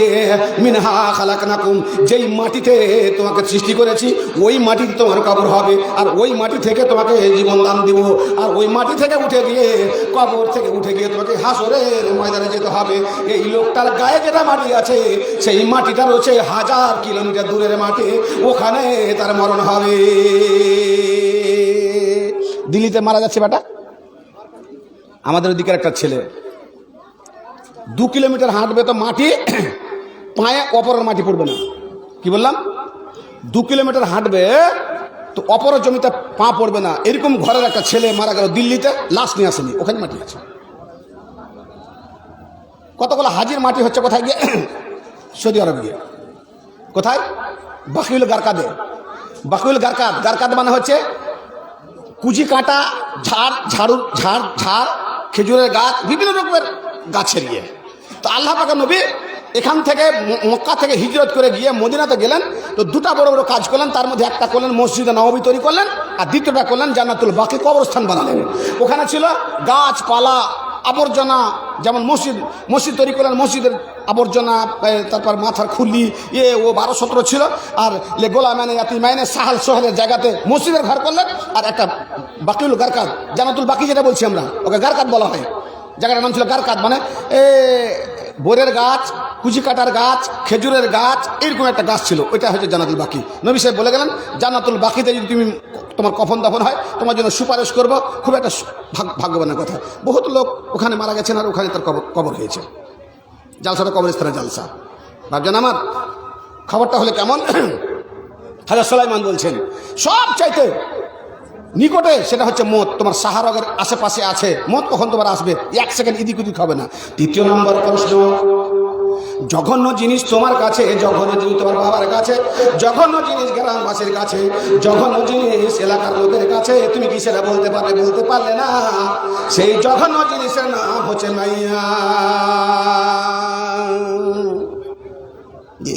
মিনহা খালাকনাকুম, যেই মাটিতে তোমাকে সৃষ্টি করেছি ওই মাটিতে তোমার কবর হবে, আর ওই মাটি থেকে তোমাকে জীবন দান দিব, আর ওই মাটি থেকে উঠে গিয়ে, কবর থেকে উঠে গিয়ে তোমাকে হাসরের ময়দানে যেতে হবে। এই লোকটার গায়ে যেটা মাটি আছে, সেই মাটিটা রয়েছে 1000 কিলোমিটার দূরের মাটি, ওখানে তার মরণ হবে। দিল্লিতে মারা যাচ্ছে বেটা, আমাদের ওদিকের একটা ছেলে 2 কিলোমিটার হাঁটবে তো মাটি পায়ে অপরের মাটি পড়বে না। কি বললাম? 2 কিলোমিটার হাঁটবে, তো অপর জমিতে পা পড়বে না, এরকম ঘরের একটা ছেলে মারা গেল দিল্লিতে, লাশ নিয়ে আসেনি, ওখানে মাটি আছে। কতগুলো হাজির মাটি হচ্ছে কোথায় গিয়ে? সৌদি আরব গিয়ে। কোথায়? বাকিউল গারকাদে। বাকিউল গারকাদ, গারকাদ মানে হচ্ছে কুচি কাঁটা, ঝাড়, খেজুরের গাছ, বিভিন্ন রকমের গাছের ইয়ে। তো আল্লাহ পাকের নবী এখান থেকে মক্কা থেকে হিজরত করে গিয়ে মদিনাতে গেলেন। তো দুটা বড় বড় কাজ করলেন, তার মধ্যে একটা করলেন মসজিদে নববী তৈরি করলেন, আর দ্বিতীয়টা করলেন জান্নাতুল বাকি কবরস্থান বানালেন। ওখানে ছিল গাছপালা, আবর্জনা, যেমন মসজিদ তৈরি করলেন, মসজিদের আবর্জনা, তারপর মাথার খুলি ও 12-17 ছিল। আর গোলা মানে ইয়াতি মাইনে সাহাল সোহেলের জায়গাতে মসজিদের ঘর করলেন। আর একটা বাকিউল গারকাদ, জান্নাতুল বাকি যেটা বলছি আমরা, ওকে গারকাদ বলা হয়। জায়গাটার নাম ছিল গারকাদ, মানে বোরের গাছ, কুচি কাটার গাছ, খেজুরের গাছ, এরকম একটা গাছ ছিল, ওইটা হচ্ছে জান্নাতুল বাকি। নবী সাহেব বলে গেলেন জান্নাতুল বাকিতে যদি তুমি তোমার কফন দাফন হয়, তোমার জন্য সুপারিশ করবো। খুব একটা ভাগ্যবানের কথা। বহুত লোক ওখানে মারা গেছেন আর ওখানে তার কবর হয়েছে। জালসাটা কবরস্থানের জালসা। ভাবছেন আমার খবরটা হলে কেমন? হাজরত সুলাইমান বলছেন সব চাইতে নিকটে সেটা হচ্ছে মত। তোমার সাহারগের আশেপাশে আছে মত, কখন তোমার আসবে, 1 সেকেন্ড এদিক ওদিক হবে না। 3য় নম্বর প্রশ্ন, জঘন্য জিনিস তোমার কাছে, জঘন্য জিনিস তোমার বাবার কাছে, জঘন্য জিনিস গ্রামবাসীর কাছে, জঘন্য জিনিস এলাকার লোকের কাছে, তুমি কি সেটা বলতে পারবে? বলতে পারলে না। সেই জঘন্য জিনিসের নাম হচ্ছে মাইয়া। জি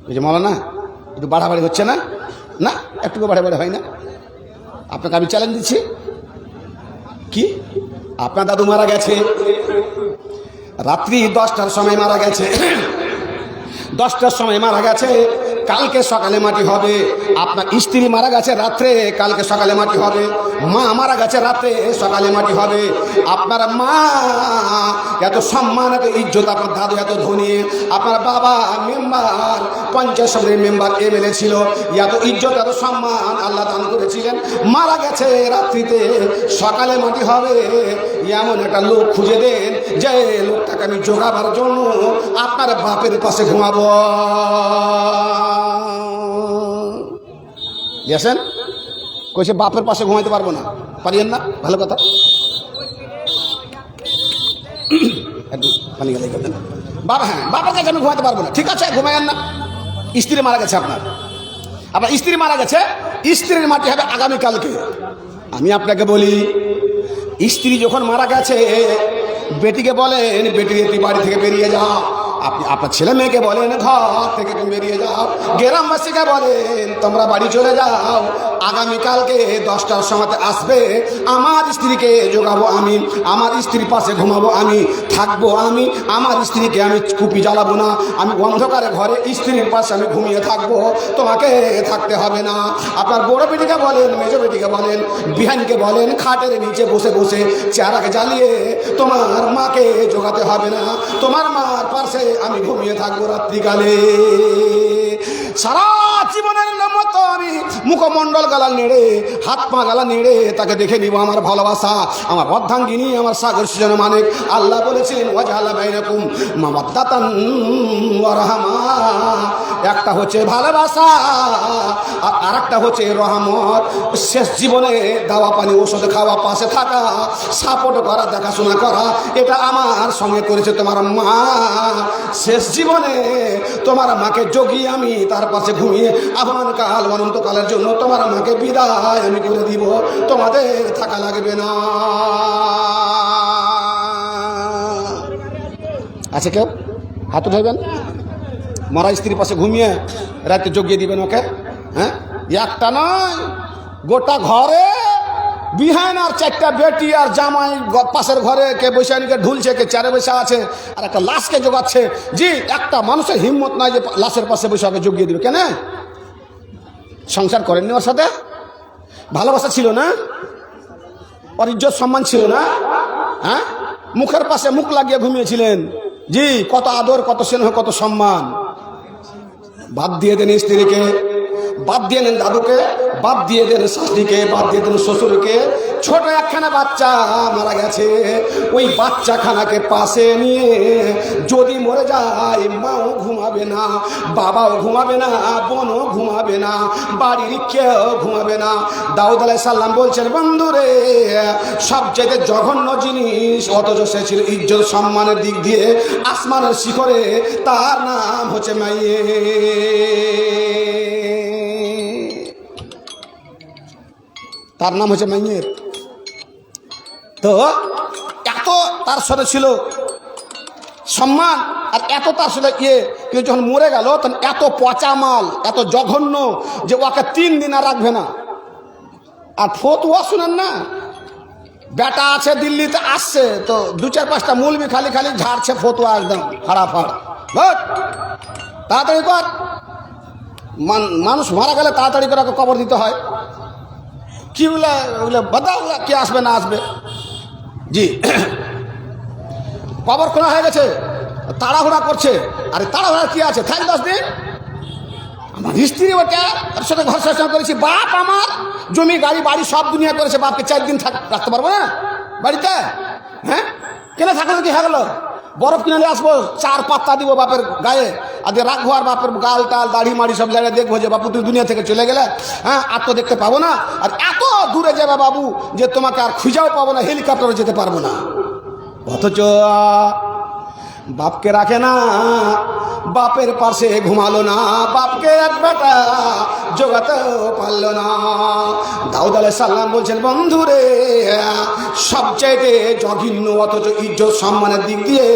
বুঝে মৌলানা, একটু বাড়াবাড়ি হচ্ছে না? না, একটু বাড়াবাড়ি হয় না। আপনাকে আমি চ্যালেঞ্জ দিচ্ছি, কি আপনার দাদু মারা গেছে রাত্রি 10টার সময় মারা গেছে, 10টার সময় মারা গেছে, কালকে সকালে মাটি হবে। আপনার স্ত্রী মারা গেছে রাত্রে, কালকে সকালে মাটি হবে। মা মারা গেছে রাত্রে, সকালে মাটি হবে। আপনার মা এত সম্মান, এত ইজ্জত, আপনার দাদু এত ধনী, আপনার বাবা মেম্বার, পঞ্চায়েত সমিতির মেম্বার, MLA ছিল, এত ইজ্জত এত সম্মান আল্লাহ দান করেছিলেন। মারা গেছে রাত্রিতে, সকালে মাটি হবে। এমন একটা লোক খুঁজে দেন যে লোকটাকে আমি জোগাবার জন্য আপনার বাপের পাশে ঘুমাবো। দেখেন কইছে বাপের পাশে ঘুমাইতে পারবো না, পারিয়েন না, ভালো কথা। একটু পানি গেলে করবেন বাবা, হ্যাঁ বাবার কাছে আমি ঘুমাতে পারবো না, ঠিক আছে ঘুমাইয়েন না। স্ত্রী মারা গেছে, আপনার স্ত্রী মারা গেছে, স্ত্রীর মাটি হবে আগামীকালকে। আমি আপনাকে বলি, স্ত্রী যখন মারা গেছে বেটিকে বলেন, বেটি তুই বাড়ি থেকে বেরিয়ে যাও। আপনি আপনার ছেলে মেয়েকে বলেন ঘর থেকে তুমি বেরিয়ে যাও। গ্রামবাসীকে বলেন তোমরা বাড়ি চলে যাও। আগামীকালকে 10টার সময় আসবে, আমার স্ত্রীকে জোগাবো আমি, আমার স্ত্রীর পাশে ঘুমাবো আমি, থাকবো আমি, আমার স্ত্রীকে আমি কুপি জ্বালাবো না, আমি অন্ধকারে ঘরে স্ত্রীর পাশে আমি ঘুমিয়ে থাকবো, তোমাকে থাকতে হবে না। আপনার বড় বেটিকে বলেন, মেজো বেটিকে বলেন, বিহানকে বলেন খাটের নিচে বসে বসে চেহারাকে জ্বালিয়ে তোমার মাকে জোগাতে হবে না, তোমার মার পাশে আমি ঘুমিয়ে থাকবো রাত্রিকালে। সারা জীবনের মতো আমি মুখমণ্ডল গালা নেড়ে, হাত পা গালা নেড়ে তাকে দেখে নিব আমার ভালোবাসা, আমার অর্ধাঙ্গিনী, আমার সাগর সৃজন মানিক। আল্লাহ বলেছিলেন ওয়াজআলা বাইনাকুম মাওয়াদ্দাতান ওয়া রাহমা। একটা হচ্ছে ভালোবাসা আর আরেকটা হচ্ছে রহমত। শেষ জীবনে দাওয়া পানি ওষুধ খাওয়া, পাশে থাকা, সাপোর্ট করা, দেখাশোনা করা, এটা আমার সঙ্গে করেছে তোমার মা। শেষ জীবনে তোমার মাকে জগিয়ে আমি তার পাশে ঘুমিয়ে আবানকাল অনন্তকালের জন্য তোমার মাকে বিদায় আমি করে দিব, তোমাদের থাকা লাগবে না। আছে কেউ হাত উঠাইবেন? মরা স্ত্রীর পাশে ঘুমিয়ে রাতে জগিয়ে দিবেন ওকে? হ্যাঁ, একটা নয়, গোটা ঘরে বিহান আর 4টা বেটি আর জামাই পাশের ঘরে কে বৈশাখীকে ঢুলছে, কে চারে বসে আছে, আর একটা লাশকে জোগাচ্ছে। জি, একটা মানুষের হিম্মত নাই যে লাশের পাশে বৈশাখে জগিয়ে দিবে। কেন? সংসার করেননি ওর সাথে? ভালোবাসা ছিল না? ওর ইজ্জত সম্মান ছিল না? হ্যাঁ, মুখের পাশে মুখ লাগিয়ে ঘুমিয়েছিলেন। জি, কত আদর, কত স্নেহ, কত সম্মান। বাদ দিয়ে দেন স্ত্রীকে, বাদ দিয়ে নেন দাদুকে, বাদ দিয়ে দেন শাশুড়িকে, বাদ দিয়ে দেন শ্বশুরকে, ছোট একখানা বাচ্চা মারা গেছে, ওই বাচ্চাখানাকে পাশে নিয়ে যদি মরে যায় মাও ঘুমাবে না, বাবাও ঘুমাবে না, বোনও ঘুমাবে না, বাড়ির কেউ ঘুমাবে না। দাউদ আলাইহিস সালাম বলছেন, বন্ধুরে সবচেয়ে জঘন্য জিনিস, অথচ সে ছিল ইজ্জত সম্মানের দিক দিয়ে আসমানের শিখরে, তার নাম হচ্ছে মাইয়ে। তার নাম হচ্ছে মাইয়ের। তো এত তার সাথে ছিল সম্মান, আর এত তার সাথে কিন্তু যখন মরে গেল তখন এত পচা মাল, এত জঘন্য যে ওকে 3 দিন আর রাখবে না। আর ফতুয়া শুনেন না, বেটা আছে দিল্লিতে আসছে, তো 2-4-5টা মৌলবি খালি খালি ঝাড়ছে ফতুয়া, একদম ফাড়াফাড়, তাড়াতাড়ি কর, মানুষ মারা গেলে তাড়াতাড়ি করে কবর দিতে হয়, কি ওগুলো বাদা, কে আসবে না আসবে, জি কবর খোলা হয়ে গেছে, তাড়াহুড়া করছে। আরে তাড়াহুড়া কি আছে, থাক 10 দিন। আমার স্ত্রী ওটা, তার সাথে ঘর সংসার করেছি, বাপ আমার জমি গাড়ি বাড়ি সব দুনিয়া করেছে, বাপকে 4 দিন রাখতে পারবো না বাড়িতে? হ্যাঁ, কেন থাকলে কি হয়ে গেল? বরফ কিনে নিয়ে আসবো, 4 পাত্তা দিব বাপের গায়ে, আর রাখবো, আর বাপের গাল টাল দাড়ি মাড়ি সব জায়গায় দেখবো যে বাপু তুই দুনিয়া থেকে চলে গেলে, হ্যাঁ আর তো দেখতে পাবো না, আর এত দূরে যাবে বাবু যে তোমাকে আর খুঁজাও পাবো না, হেলিকপ্টারে যেতে পারবো না। অথচ বাপকে রাখে না, বাপের পাশে ঘুমালো না, বাপকে এক বেটা জোগাতেও পারলো না। দাউদ আলাইহিস সালাম বলছেন, বন্ধুরে সবচেয়ে জঘন্য অথচ ইজ্জত সম্মানের দিক দিয়ে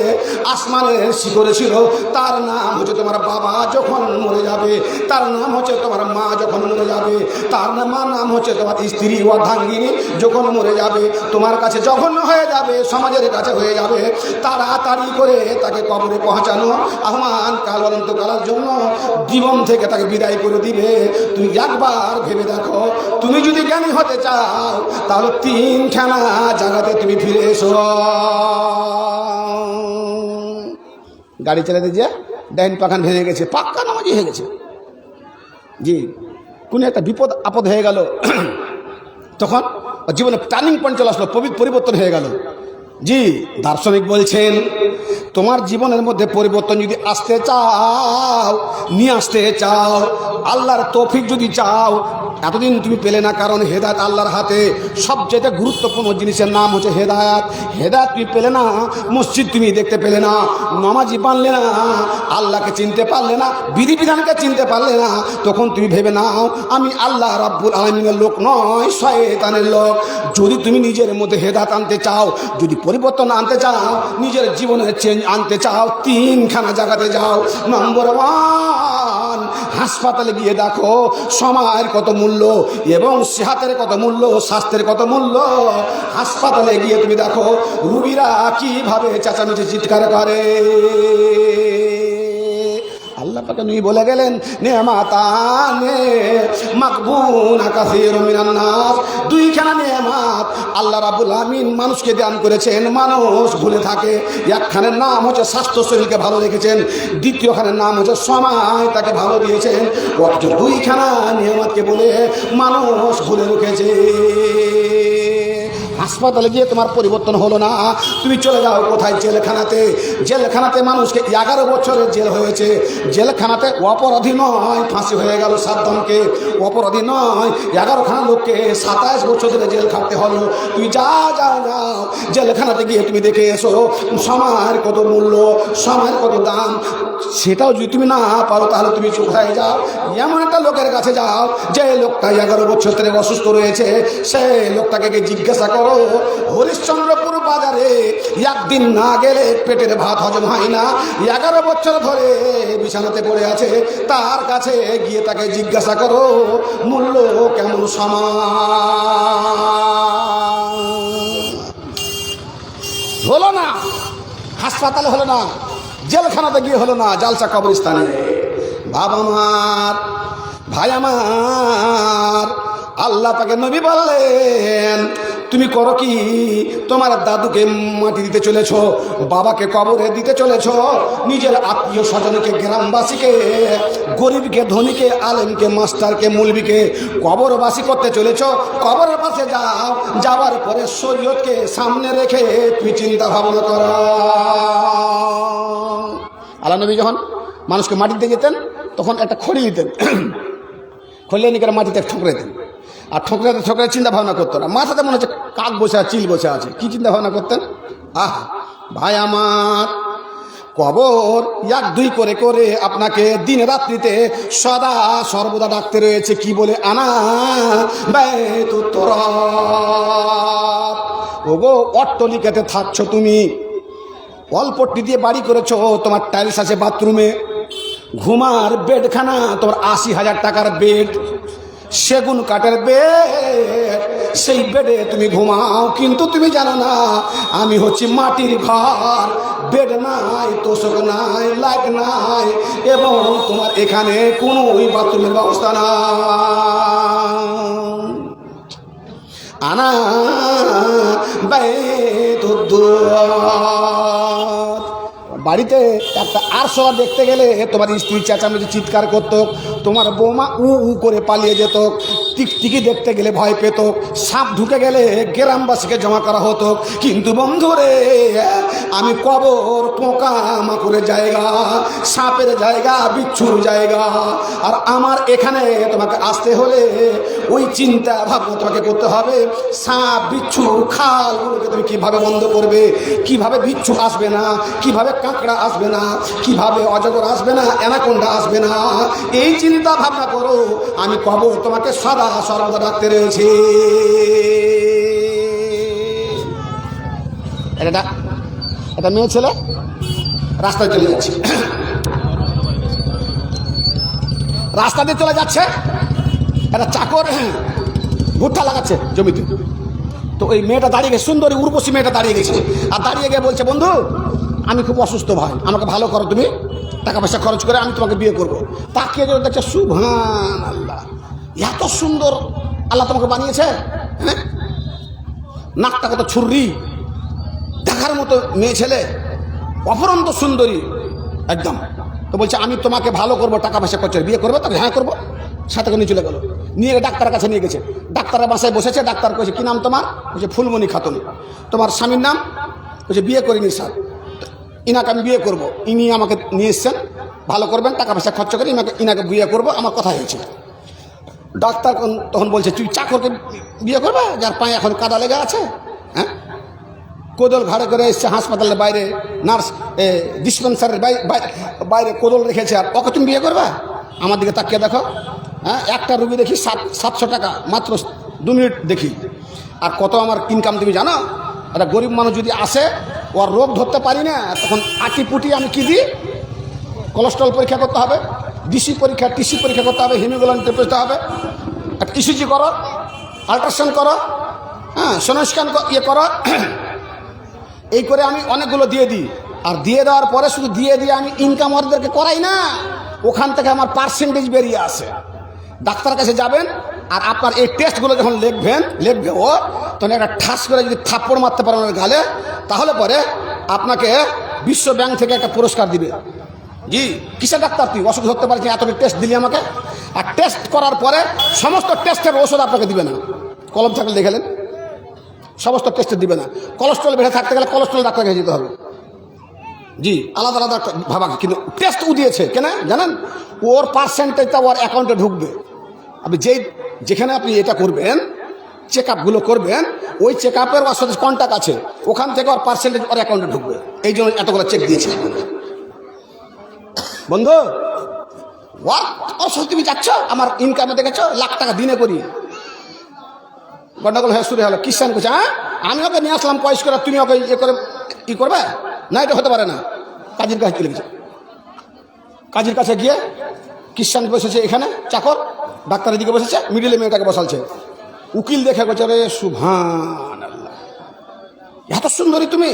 আসমানের শিখরে ছিল, তার নাম হচ্ছে তোমার বাবা যখন মরে যাবে, তার নাম হচ্ছে তোমার মা যখন মরে যাবে, তার নাম হচ্ছে তোমার স্ত্রী অর্ধাঙ্গিনী যখন মরে যাবে। তোমার কাছে জঘন্য হয়ে যাবে, সমাজের কাছে হয়ে যাবে, তাড়াতাড়ি করে তাকে কবরে পৌঁছানো আহ্বান, কাল অনন্তকালের জন্য জীবন থেকে তাকে বিদায় করে দিবে। তুমি একবার ভেবে দেখো, তুমি যদি জ্ঞানী হতে চাও তাহলে 3খানা জায়গাতে তুমি ফিরে এসো। গাড়ি চালাতে যে ডাইন পাখান ভেঙে গেছে, পাক্কা নামাজি হয়ে গেছে, জি কোনো একটা বিপদ আপদ হয়ে গেল, তখন জীবনে টার্নিং পয়েন্ট চলে আসলো, পরিবর্তন হয়ে গেল। জি দার্শনিক বলছেন, তোমার জীবনের মধ্যে পরিবর্তন যদি আসতে চাও, নিয়ে আসতে চাও, আল্লাহর তৌফিক যদি চাও, এতদিন তুমি পেলে না, কারণ হেদায়েত আল্লাহর হাতে। সবচেয়ে গুরুত্বপূর্ণ জিনিসের নাম হচ্ছে হেদায়েত। হেদায়েত তুমি পেলে না, মসজিদ তুমি দেখতে পেলে না, নামাজি বানলে না, আল্লাহকে চিনতে পারলে না, বিধিবিধানকে চিনতে পারলে না, তখন তুমি ভেবে নাও আমি আল্লাহ রাব্বুল আলামিনের লোক নয়, শয়তানের লোক। যদি তুমি নিজের মধ্যে হেদায়েত আনতে চাও, যদি পরিবর্তন আনতে চাও, নিজের জীবনের চেঞ্জ আনতে চাও, 3খানা জায়গাতে যাও। নম্বর 1, হাসপাতালে গিয়ে দেখো সময়ের কত মূল্য এবং সেহাতের কত মূল্য, স্বাস্থ্যের কত মূল্য। হাসপাতালে গিয়ে তুমি দেখো রুগীরা কিভাবে চেঁচামেচি চিৎকার করে। আল্লাহ পাক নবী বলে গেলেন, নেমাতানে মাকবুনা কাসীরুম মিনান নাস, 2খানা নেয়ামত আল্লাহ রাব্বুল আমিন মানুষকে দান করেছেন, মানুষ ভুলে থাকে। একখানের নাম হচ্ছে স্বাস্থ্য, শরীরকে ভালো রেখেছেন, দ্বিতীয়খানের নাম হচ্ছে সময়, তাকে ভালো দিয়েছেন। অথচ 2খানা নেয়ামতকে বলে মানুষ ভুলে রেখেছে। হাসপাতালে গিয়ে তোমার পরিবর্তন হলো না, তুমি চলে যাও কোথায়? জেলখানাতে। জেলখানাতে মানুষকে 11 বছরের জেল হয়েছে। জেলখানাতে অপরাধী নয় ফাঁসি হয়ে গেল সাদ্দামকে, অপরাধী নয় 11খানা লোককে 27 বছর ধরে জেল খাটতে হলো। তুমি যাও জেলখানাতে গিয়ে তুমি দেখে এসো সময়ের কত মূল্য, সময়ের কত দাম। সেটাও যদি তুমি না পারো তাহলে তুমি কোথায় যাও? এমন একটা লোকের কাছে যাও যে লোকটা 11 বছর ধরে অসুস্থ রয়েছে, সেই লোকটাকে জিজ্ঞাসা করো, হরিশ্চন্দ্রপুর বাজারে একদিন না গেলে পেটের ভাত হজম হয় না, 11 বছর ধরে বিছানাতে পড়ে আছে, তার কাছে গিয়ে তাকে জিজ্ঞাসা করো মূল্য কেমন সমান। হলো না, হাসপাতালে হলো না, জেলখানাতে গিয়ে হলো না, জালসা কবরস্থানে। বাবা আমার, ভাই আমার, আল্লাহ পাকে নবী বললেন তুমি করো কি? তোমার দাদুকে মাটি দিতে চলেছ, বাবাকে কবরে দিতে চলেছ, নিজের আত্মীয় স্বজনকে, গ্রামবাসীকে, গরিবকে, ধনীকে, আলেমকে, মাস্টারকে, মৌলবীকে কবরবাসী করতে চলেছ। কবরের পাশে যাও, যাওয়ার পরে শরীয়তকে সামনে রেখে তুমি চিন্তা ভাবনা করো। আল্লাহ নবী যখন মানুষকে মাটিতে যেতেন তখন একটা খড়ি নিতেন, খড়িয়ে নিয়ে মাটিতে ঠুকরে দিতেন, আর ঠোকরে ঠোকরে চিন্তা ভাবনা করতো না। মাথাতে মনে হচ্ছে কাক বসে আছে, চিল বসে আছে। কি চিন্তা ভাবনা করতেন? ভাই আমার, কবর এক দুই করে করে আপনাকে দিন রাত্রিতে সদা সর্বদা ডাকতে রয়েছে। কি বলে? আনা ওগো, অট্টলিকাতে থাকছো তুমি, অল্পটি দিয়ে বাড়ি করেছো, তোমার টাইলস আছে বাথরুমে, ঘুমার বেডখানা তোমার 80,000 টাকার বেড, সেগুন কাঠের বেড, সেই বেডে তুমি ঘুমাও। কিন্তু তুমি জানো না আমি হচ্ছি মাটির ঘর, বেড নাই, তোষক নাই, লাইট নাই, এবং তোমার এখানে কোনো বাথরুমের ব্যবস্থা নাই। আনা বাড়িতে একটা আরশো দেখতে গেলে তোমার স্ত্রী চেঁচামেচি চিৎকার করতো, তোমার বৌমা উ উ করে পালিয়ে যেত, টিকটিকি দেখতে গেলে ভয় পেত, সাপ ঢুকে গেলে গ্রামবাসীকে জমা করা হতো। কিন্তু বন্ধুরে, আমি কবর পোকা মাকড়ের জায়গা, সাপের জায়গা, বিচ্ছুর জায়গা, আর আমার এখানে তোমাকে আসতে হলে ওই চিন্তা ভাবনা তোমাকে করতে হবে। সাপ, বিচ্ছু, খালগুলোকে তুমি কিভাবে বন্ধ করবে, কিভাবে বিচ্ছু আসবে না, কিভাবে কাঁকড়া আসবে না, কিভাবে অজগর আসবে না, অ্যানাকোন্ডা আসবে না, এই চিন্তা ভাবনা করো। আমি কবর তোমাকে সদা সর্বদা ডাকতে রয়েছে। এটা মেয়ে ছেলে রাস্তায় চলে যাচ্ছে, রাস্তা দিয়ে চলে যাচ্ছে, একটা চাকর ভুট্টা লাগাচ্ছে জমিতে। তো ওই মেয়েটা দাঁড়িয়ে গেছে, সুন্দরী উর্বশী মেয়েটা দাঁড়িয়ে গেছে, আর দাঁড়িয়ে গিয়ে বলছে, বন্ধু আমি খুব অসুস্থ ভাই, আমাকে ভালো করো, তুমি টাকা পয়সা খরচ করে আমি তোমাকে বিয়ে করবো। তাকিয়ে যখন দেখছে, সুবহান আল্লাহ, এত সুন্দর আল্লাহ তোমাকে বানিয়েছে, হ্যাঁ, নাকটা কত ছুরি, দেখার মতো মেয়ে ছেলে, অপরন্ত সুন্দরী একদম। তো বলছে আমি তোমাকে ভালো করবো, টাকা পয়সা খরচ, বিয়ে করবো? তাকে হ্যাঁ করবো। সাথে করে নিয়ে চলে গেলো, নিয়ে ডাক্তারের কাছে নিয়ে গেছে। ডাক্তারের বাসায় বসেছে, ডাক্তার কয়েছে কি নাম তোমার? বলছে ফুলমণি খাতুন। তোমার স্বামীর নাম? বলছে বিয়ে করিনি স্যার, ইনাকে আমি বিয়ে করবো, ইনি আমাকে নিয়ে এসছেন, ভালো করবেন, টাকা পয়সা খরচ করে ইনাকে বিয়ে করবো, আমার কথা হয়েছে। ডাক্তার তখন বলছে তুই চাকরকে বিয়ে করবে যার পায়ে এখন কাদা লেগে আছে? হ্যাঁ, কোদল ঘাড়ে করে এসছে হাসপাতালের বাইরে, নার্স ডিসপেন্সারের বাইরে কোদল রেখেছে, আর ওকে তুমি বিয়ে করবে? আমার দিকে তাকিয়ে দেখো, হ্যাঁ, একটা রুগী দেখি 700 টাকা, মাত্র 2 মিনিট দেখি, আর কত আমার ইনকাম তুমি জানো? একটা গরিব মানুষ যদি আসে, ওর রোগ ধরতে পারি না, তখন আটিপুটি আমি কি দিই? কোলেস্ট্রল পরীক্ষা করতে হবে, ডিসি পরীক্ষা, টিসি পরীক্ষা করতে হবে, হিমোগ্লোবিন টেস্ট হবে, একটা ইসিজি করো, আল্ট্রাসাউন্ড করো, হ্যাঁ, সোনোস্ক্যান ইয়ে করো, এই করে আমি অনেকগুলো দিয়ে দিই। আর দিয়ে দেওয়ার পরে শুধু দিয়ে আমি ইনকাম ওদেরকে করাই না, ওখান থেকে আমার পার্সেন্টেজ বেরিয়ে আসে। ডাক্তারের কাছে যাবেন, আর আপনার এই টেস্টগুলো যখন লিখবে ও, তখন একটা ঠাস করে যদি থাপ্পড় মারতে পারেন ওর গালে, তাহলে পরে আপনাকে বিশ্ব ব্যাংক থেকে একটা পুরস্কার দিবে। জি, কিসের ডাক্তার তুই, অসুখ ধরতে পারছি, এত টেস্ট দিলি আমাকে। আর টেস্ট করার পরে সমস্ত টেস্টের ওষুধ আপনাকে দিবে না, কলম থাকলে দেখেলেন, সমস্ত টেস্টে দিবে না। কোলেস্ট্রল বেড়ে থাকতে গেলে কোলেস্ট্রল ডাক্তারকে যেতে হবে। জি, আলাদা আলাদা ভাবা, কিন্তু টেস্ট ও দিয়েছে কেন জানেন? ওর পার্সেন্টেজটা ওর অ্যাকাউন্টে ঢুকবে। আপনি যেখানে আপনি এটা করবেন, চেক আপগুলো করবেন, ওই চেক আপের ওর সাথে কন্ট্যাক্ট আছে, ওখান থেকে ওর পার্সেন্টেজ ওর অ্যাকাউন্টে ঢুকবে। এই জন্য এতগুলো চেক দিয়েছে বন্ধু। ওর সাথে তুমি যাচ্ছ, আমার ইনকামে দেখেছ লাখ টাকা দিনে করি, গন্ডগোল হয়ে শুরু হলো। খ্রিস্টান করছে, হ্যাঁ আমি ওকে নিয়ে আসলাম পয়স করে, তুমি ওকে ইয়ে করে ই করবে না, এটা হতে পারে না। কাজীর কাছে চলে গেছে, কাজীর কাছে গিয়ে খ্রিস্টান বসেছে এখানে চাকর, ডাক্তারের দিকে বসেছে, মিডিলে মেয়েটাকে বসালছে। উকিল দেখে বলছে, রে সুবহান আল্লাহ, এত সুন্দরী তুমি,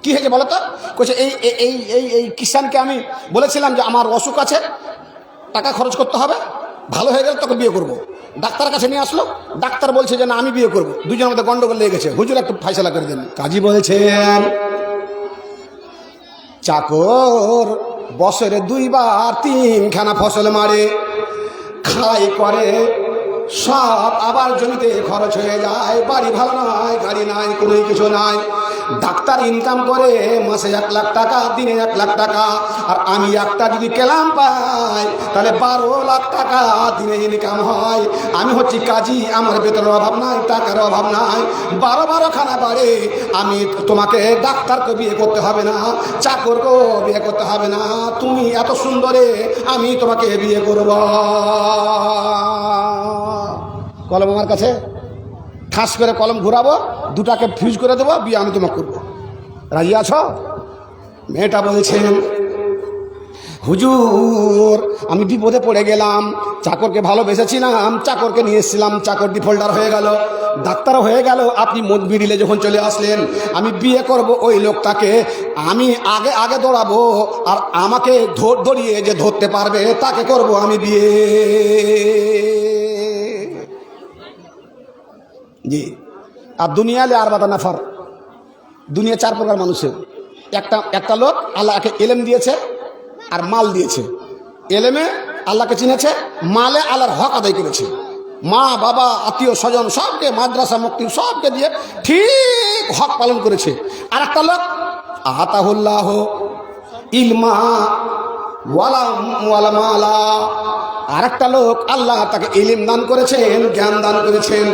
কি হয়েছে বলো তো? বলছে এই এই এই এই খ্রিস্টানকে আমি বলেছিলাম যে আমার অসুখ আছে, টাকা খরচ করতে হবে, ভালো হয়ে গেলে তোকে বিয়ে করব। ডাক্তার কাছে নিয়ে আসলো, ডাক্তার বলছে যে না আমি বিয়ে করব। দুজনের মধ্যে গন্ডগোল লেগে গেছে, হুজুর একটু ফাইসলা করে দেন। কাজী বলছেন চাকর বছরে 2 বার 3খানা ফসল মারে, খাই করে সব, আবার জমিতে খরচ হয়ে যায়, বাড়ি ভালো নয়, গাড়ি নাই, কোনো কিছু নাই। ডাক্তার ইনকাম করে মাসে 1 লাখ টাকা, দিনে 1 লাখ টাকা, আর আমি একটা যদি কেলাম পাই তাহলে 12 লাখ টাকা দিনে ইনকাম হয়। আমি হচ্ছি কাজী, আমার বেতনের অভাব নাই, টাকার অভাব নাই, 12 খানা বাড়ে। আমি তোমাকে ডাক্তারকে বিয়ে করতে হবে না, চাকরকেও বিয়ে করতে হবে না, তুমি এত সুন্দরে আমি তোমাকে বিয়ে করব। কলম আমার কাছে, ঠাস করে কলম ঘুরাবো, 2টাকে ফিউজ করে দেবো, বিয়ে আমি তোমাকে করবো। রাজি আছো? মেয়েটা বলছেন হুজুর আমি বিপদে পড়ে গেলাম, চাকরকে ভালোবেসেছিলাম, চাকরকে নিয়ে এসেছিলাম, চাকর ডিফল্টার হয়ে গেল, ডাক্তারও হয়ে গেল, আপনি মিডিলে যখন চলে আসলেন, আমি বিয়ে করব ওই লোকটাকে, আমি আগে আগে দৌড়াবো, আর আমাকে দৌড়িয়ে যে ধরতে পারবে তাকে করব আমি বিয়ে। জি। আর দুনিয়ালে আর বাতা নাফার, দুনিয়া 4 প্রকার মানুষের। একটা লোক আল্লাহকে এলেম দিয়েছে আর মাল দিয়েছে। এলেমে আল্লাহকে চিনেছে, মালে আল্লাহর হক আদায় করেছে, মা বাবা আত্মীয় স্বজন সবকে, মাদ্রাসা মুক্তি সবকে দিয়ে ঠিক হক পালন করেছে। আর একটা লোক আতাহুল্লাহ ইলমা ওয়ালা মালা, আর একটা লোক আল্লাহ তাকে ইলম দান করেছেন, জ্ঞান দান করেছেন,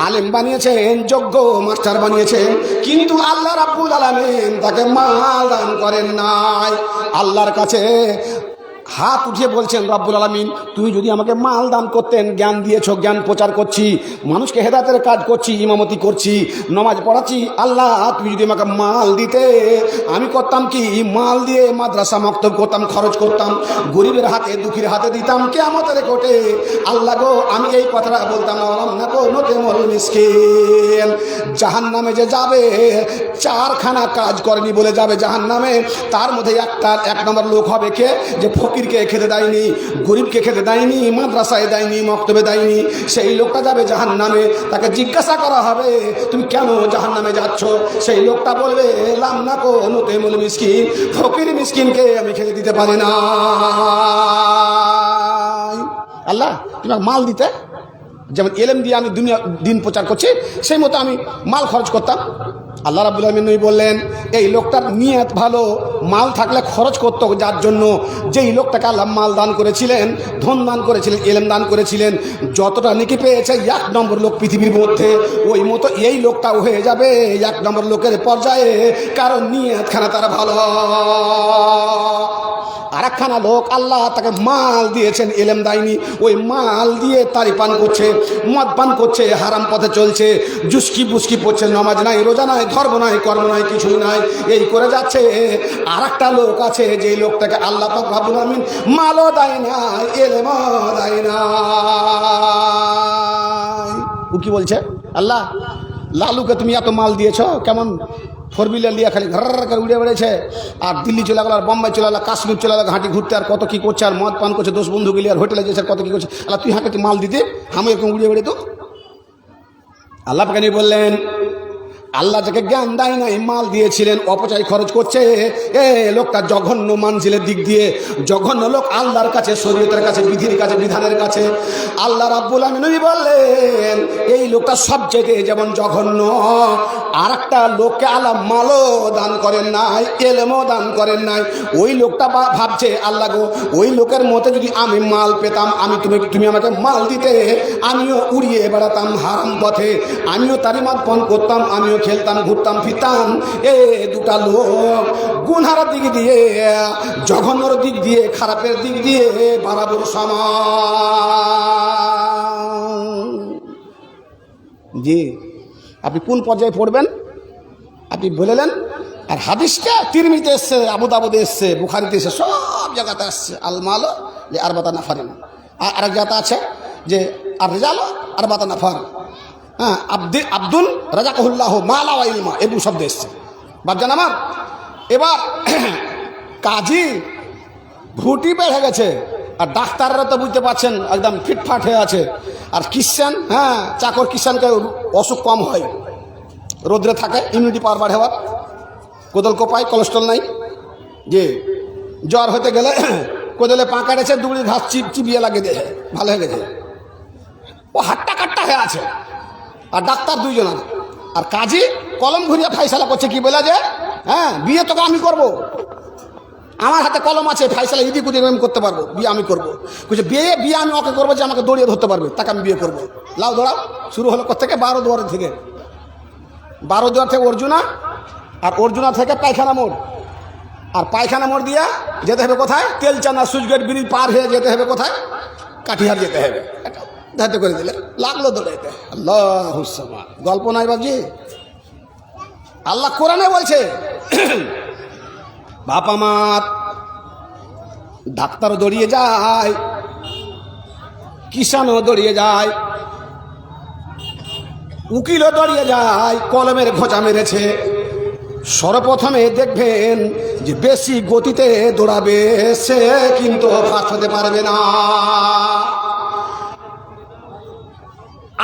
আলেম বানিয়েছেন, যোগ্য মাস্টার বানিয়েছেন, কিন্তু আল্লাহ রাব্বুল আলামিন তাকে মাল দান করেন নাই। আল্লাহর কাছে হাত উঠিয়ে বলছেন রব্বুল আলামিন তুমি যদি আমাকে মাল দান করতেন, জ্ঞান দিয়েছো, জ্ঞান প্রচার করছি, মানুষকে হেদায়েতের কাজ করছি, ইমামতি করছি, নামাজ পড়াচ্ছি, আল্লাহ তুমি যদি আমাকে মাল দিতে, আমি করতাম কি, মাল দিয়ে মাদ্রাসা মক্তব করতাম, খরচ করতাম, গরিবের হাতে দুঃখীর হাতে দিতাম, কিয়ামতের কোটে আল্লাহ গো আমি এই কথাটা বলতাম না গো নতে মল মিসকিন, জাহান্নামে যে যাবে 4খানা কাজ করেনি বলে যাবে জাহান্নামে, তার মধ্যে 1 নম্বর লোক হবে কে, যে ফকিরকে খেতে দেয়নি, গরিবকে খেতে দেয়নি, মাদ্রাসায় দেয়নি, মক্তবে দেয়নি, সেই লোকটা যাবে জাহান্নামে। তাকে জিজ্ঞাসা করা হবে তুমি কেন জাহান্নামে যাচ্ছ? সেই লোকটা বলবে লাম না কো নুতইমুল মিসকিন, ফকির মিসকিনকে আমি খেতে দিতে পারি না। আল্লাহ তুমি মাল দিতে, যেমন এলেম দিয়ে আমি দুনিয়া দিন প্রচার করছি, সেই মতো আমি মাল খরচ করতাম। আল্লাহ রাব্বুল আলামিন বললেন এই লোকটার নিয়ত ভালো, মাল থাকলে খরচ করতো, যার জন্য যেই লোকটাকে আল্লাহ মাল দান করেছিলেন, ধন দান করেছিলেন, এলেম দান করেছিলেন, যতটা নেকি পেয়েছে 1 নম্বর লোক পৃথিবীর মধ্যে, ওই মতো এই লোকটাও হয়ে যাবে 1 নম্বর লোকের পর্যায়ে, কারণ নিয়তখানা তার ভালো। আর একখানা লোক আল্লাহ তাকে মাল দিয়েছেন, এলেম দেয়নি, ওই মাল দিয়ে তারি পান করছে, মদ পান করছে, হারাম পথে চলছে, জুস্কি বুস্কি পড়ছে, নামাজ নাই, রোজা নাই, ধর্ম নাই, কর্ম নাই, কিছুই নাই, এই করে যাচ্ছে। আর একটা লোক আছে যে লোকটাকে আল্লাহ পাক রব্বুল আলামিন মালও দেয় না, এলেমও দেয় না। ও কি বলছে, আল্লাহ লালুকে তুমি এত মাল দিয়েছ, কেমন 4 হুইলার নিয়ে খালি ঘর করে উড়ে বেড়েছে, আর দিল্লি চলে গেল, আর বোম্বাই চলে গেল, কাশ্মীর চলে গেল, ঘাঁটি ঘুরতে, আর কত কী করছে, আর মদ পান করছে, 10 বন্ধু গেলি, আর হোটেলে গেছে, আর কত কী করছে। আল্লাহ তুই হাঁকে মাল দিতে, আমি এরকম উড়িয়ে বেড়ে তো। আল্লাহ পাক বললেন আল্লাহ যাকে জ্ঞান দেয় নাই, মাল দিয়েছিলেন, অপচয় খরচ করছে, এ লোকটা জঘন্য মানজিলের দিক দিয়ে জঘন্য লোক, আল্লাহর কাছে, শরীয়তের কাছে, বিধির কাছে, বিধানের কাছে। আল্লাহ রাব্বুল আলামিন বললেন এই লোকটা সবচেয়ে যেমন জঘন্য। আর একটা লোককে আল্লাহ মালও দান করেন নাই, এলেমও দান করেন নাই। ওই লোকটা ভাবছে আল্লাহ গো ওই লোকের মতো যদি আমি মাল পেতাম, তুমি আমাকে মাল দিতে, আমিও উড়িয়ে বেড়াতাম হারাম পথে, আমিও তারিমাত পান করতাম, আমিও খেলতাম, ঘুরতাম, ফিরতাম। এ দুটা লোক গুনহার দিক দিয়ে, জঘন্যর দিক দিয়ে, খারাপের দিক দিয়ে বরাবর সমান। জি, আপনি কোন পর্যায়ে পড়বেন আপনি বলেলেন। আর হাদিসটা তিরমিজিতে এসছে, আবু দাউদে এসছে, বুখারীতে এসছে, সব জায়গাতে আসছে আল মাল আরবাতা নাফারিন। আর আরেক জায়গা আছে যে আর রিজাল আরবাতা নাফার, হ্যাঁ, আব্দুল রাজাকাহুল্লাহ মালা ওয়া ইলমা, এই 2 শব্দ এসছে। বাপজান আমার, এবার কাজী ভুটি বেড়ে গেছে, আর ডাক্তাররা তো বুঝতে পারছেন একদম ফিটফাট হয়ে আছে। আর ক্রিশ্চান, হ্যাঁ, চাকর ক্রিশ্চানকে অসুখ কম হয়, রোদ্রে থাকে, ইমিউনিটি পাওয়ার বাড়ে, হওয়ার কোদল কোপায়, কোলেস্ট্রল নাই। যে জ্বর হতে গেলে কোদলে পা কাটেছে, দুবড়ি ঘাস চিবিয়ে লাগিয়ে দিয়ে ভালো হয়ে গেছে। ও হাট্টা কাট্টা হয়ে আছে। আর ডাক্তার দুইজন আছে। আর কাজী কলম ঘুরিয়ে ফাইসালা করছে কি বলে যে, হ্যাঁ, বিয়ে তোকে আমি করব, আমার হাতে কলম আছে, ফাইসালা ইদি কুদি আমি করতে পারবো, বিয়ে আমি করবো। বলছে বিয়ে আমি ওকে করবো যে আমাকে দৌড়িয়ে ধরতে পারবে, তাকে আমি বিয়ে করবো। লাও দৌড়াও। শুরু হলো কোথেকে? 12 দুয়ার থেকে। 12 দুয়ার থেকে অর্জুনা, আর অর্জুনা থেকে পায়খানা মোড়, আর পায়খানা মোড় দিয়ে যেতে হবে কোথায়? তেলচানা সুইচগেট ব্রিজ পার হয়ে যেতে হবে কোথায়? কাটিহার যেতে হবে। এটা ধাতে করে দিলে লাগলো দৌড়াইতে। আল্লাহ গল্প নাই বাবজি, আল্লাহ কোরআনে বলছে বাপ আমার ডাক্তারও দৌড়িয়ে যায়, কিষানও দৌড়িয়ে যায়, উকিলও দৌড়িয়ে যায়, কলমের খোঁচা মেরেছে। সর্বপ্রথমে দেখবেন যে বেশি গতিতে দৌড়াবে সে কিন্তু ফার্স্ট হতে পারবে না।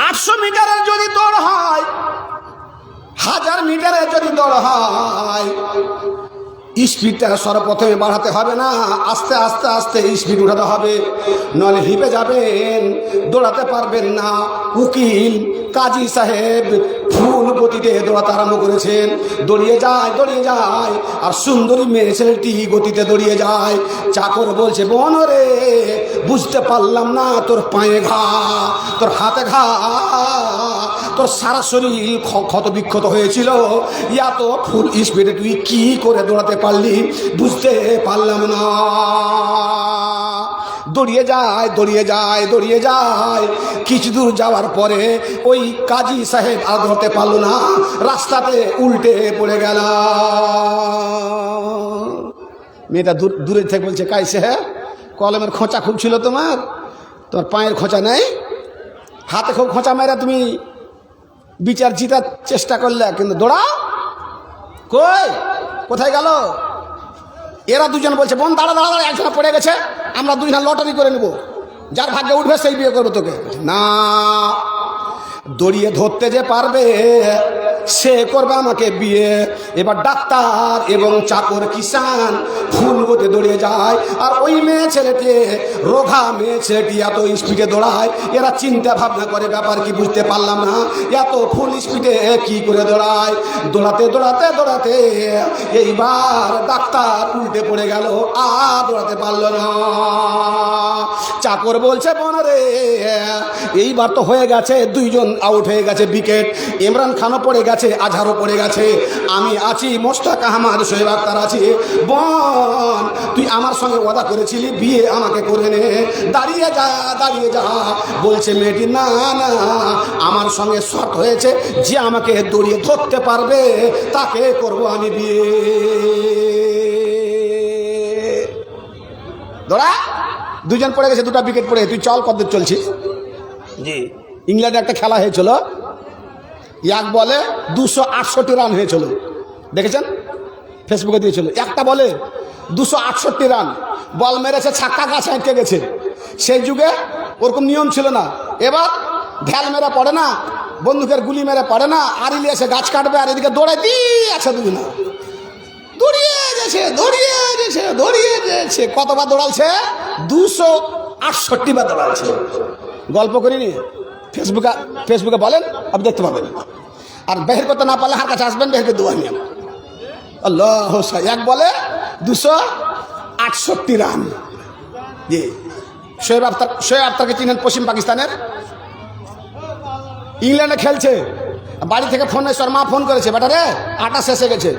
800 মিটারের যদি দৌড় হয়, 1000 মিটারের যদি দৌড় হয়, স্পিডটা সর্বপ্রথমে বাড়াতে হবে না, আস্তে আস্তে আস্তে স্পিড উঠাতে হবে, নইলে হিপে যাবেন, দৌড়াতে পারবেন না। উকিল কাজী সাহেব ফুল গতিতে দৌড়াতে আরম্ভ করেছেন, দৌড়িয়ে যায় দৌড়িয়ে যায়, আর সুন্দরী মেয়ে ছেলেটি গতিতে দৌড়িয়ে যায়। চাকর বলছে বোন রে, বুঝতে পারলাম না, তোর পায়ে ঘা, তোর হাতে ঘা, তোর সারা শরীর ক্ষত বিক্ষত হয়েছিল, এত ফুল স্পিডে তুই কি করে দৌড়াতে পারলি বুঝতে পারলাম না। দৌড়িয়ে যায় দৌড়িয়ে যায় দৌড়িয়ে যায়, কিছু দূর যাওয়ার পরে ওই কাজী সাহেব আর ধরতে পারলো না, রাস্তাতে উল্টে পড়ে গেল। মেয়েটা দূরে থেকে বলছে কাইসে, হ্যাঁ, কলমের খোঁচা খুব ছিল তোমার পায়ের খোঁচা নেই, হাতে খুব খোঁচা মেরে তুমি বিচার জিতার চেষ্টা করলে, কিন্তু দৌড়া কোথায় গেল? এরা দুজন বলছে বোন দাঁড়া দাঁড়া দাঁড়া, একজন পড়ে গেছে, আমরা দুইজন লটারি করে নেব, যার ভাগ্যে উঠবে সেই বিয়ে করবো তোকে। না, দড়িয়ে ধরতে যে পারবে সে করবে আমাকে বিয়ে। এবার ডাক্তার এবং চাকর কিষান ফুল গতিতে দৌড়িয়ে যায়, আর ওই মেয়ে ছেলেটি, রোগা মেয়ে ছেলেটি এত স্পিডে দৌড়ায়, এরা চিন্তা ভাবনা করে ব্যাপার কি বুঝতে পারলাম না, এত ফুল স্পিডে কি করে দৌড়ায়। দৌড়াতে দৌড়াতে দৌড়াতে এইবার ডাক্তার উল্টে পড়ে গেল, আর দৌড়াতে পারলো না। চাকর বলছে বোন রে, এইবার তো হয়ে গেছে, দুইজন আউট হয়ে গেছে, উইকেট। ইমরান খানও পড়ে গেছে, আজহারও পড়ে গেছে, আমি আছি, মোস্তাক আহমদ, শোয়েব আখতার আছে। বোন তুই আমার সঙ্গে ওয়াদা করেছিলি বিয়ে আমাকে করে নে, দাঁড়িয়ে যা দাঁড়িয়ে যা। বলছে মেয়েটি না না, আমার সঙ্গে শর্ত হয়েছে যে আমাকে দড়িয়ে ধরতে পারবে তাকে করব আমি বিয়ে। দৌড়া, দুজন পড়ে গেছে, দুটা উইকেট পড়ে, তুই চল কত চলছিস। জি, ইংল্যান্ডে একটা খেলা হয়েছিল, এক বলে 268 রান হয়েছিল, দেখেছেন ফেসবুকে দিয়েছিল, একটা বলে 268 রান, বল মেরেছে, ছাক্কা গাছে আটকে গেছে। সেই যুগে ওরকম নিয়ম ছিল না। এবার ঢ্যাল মেরে পড়ে না, বন্দুকের গুলি মেরে পড়ে না, আর ইলে এসে গাছ কাটবে, আর এদিকে দৌড়াই আছে দুজন, দৌড়িয়ে গেছে দৌড়িয়ে গেছে দৌড়িয়ে গেছে। কতবার দৌড়ালছে? 268 বার দৌড়ালছে। গল্প করিনি, ফেসবুকে বলেন, আপনি দেখতে পাবেন। আর বের করতে না পারলে হার কাছে আসবেন, বেরকে দোয়া নিয়ে। আল্লাহ, এক বলে 268 রান। জি, শোয়েব আখতারকে চিনেন, পশ্চিম পাকিস্তানের, ইংল্যান্ডে খেলছে, বাড়ি থেকে ফোন এসে মা ফোন করেছে, বেটা রে আটা শেষে গেছে,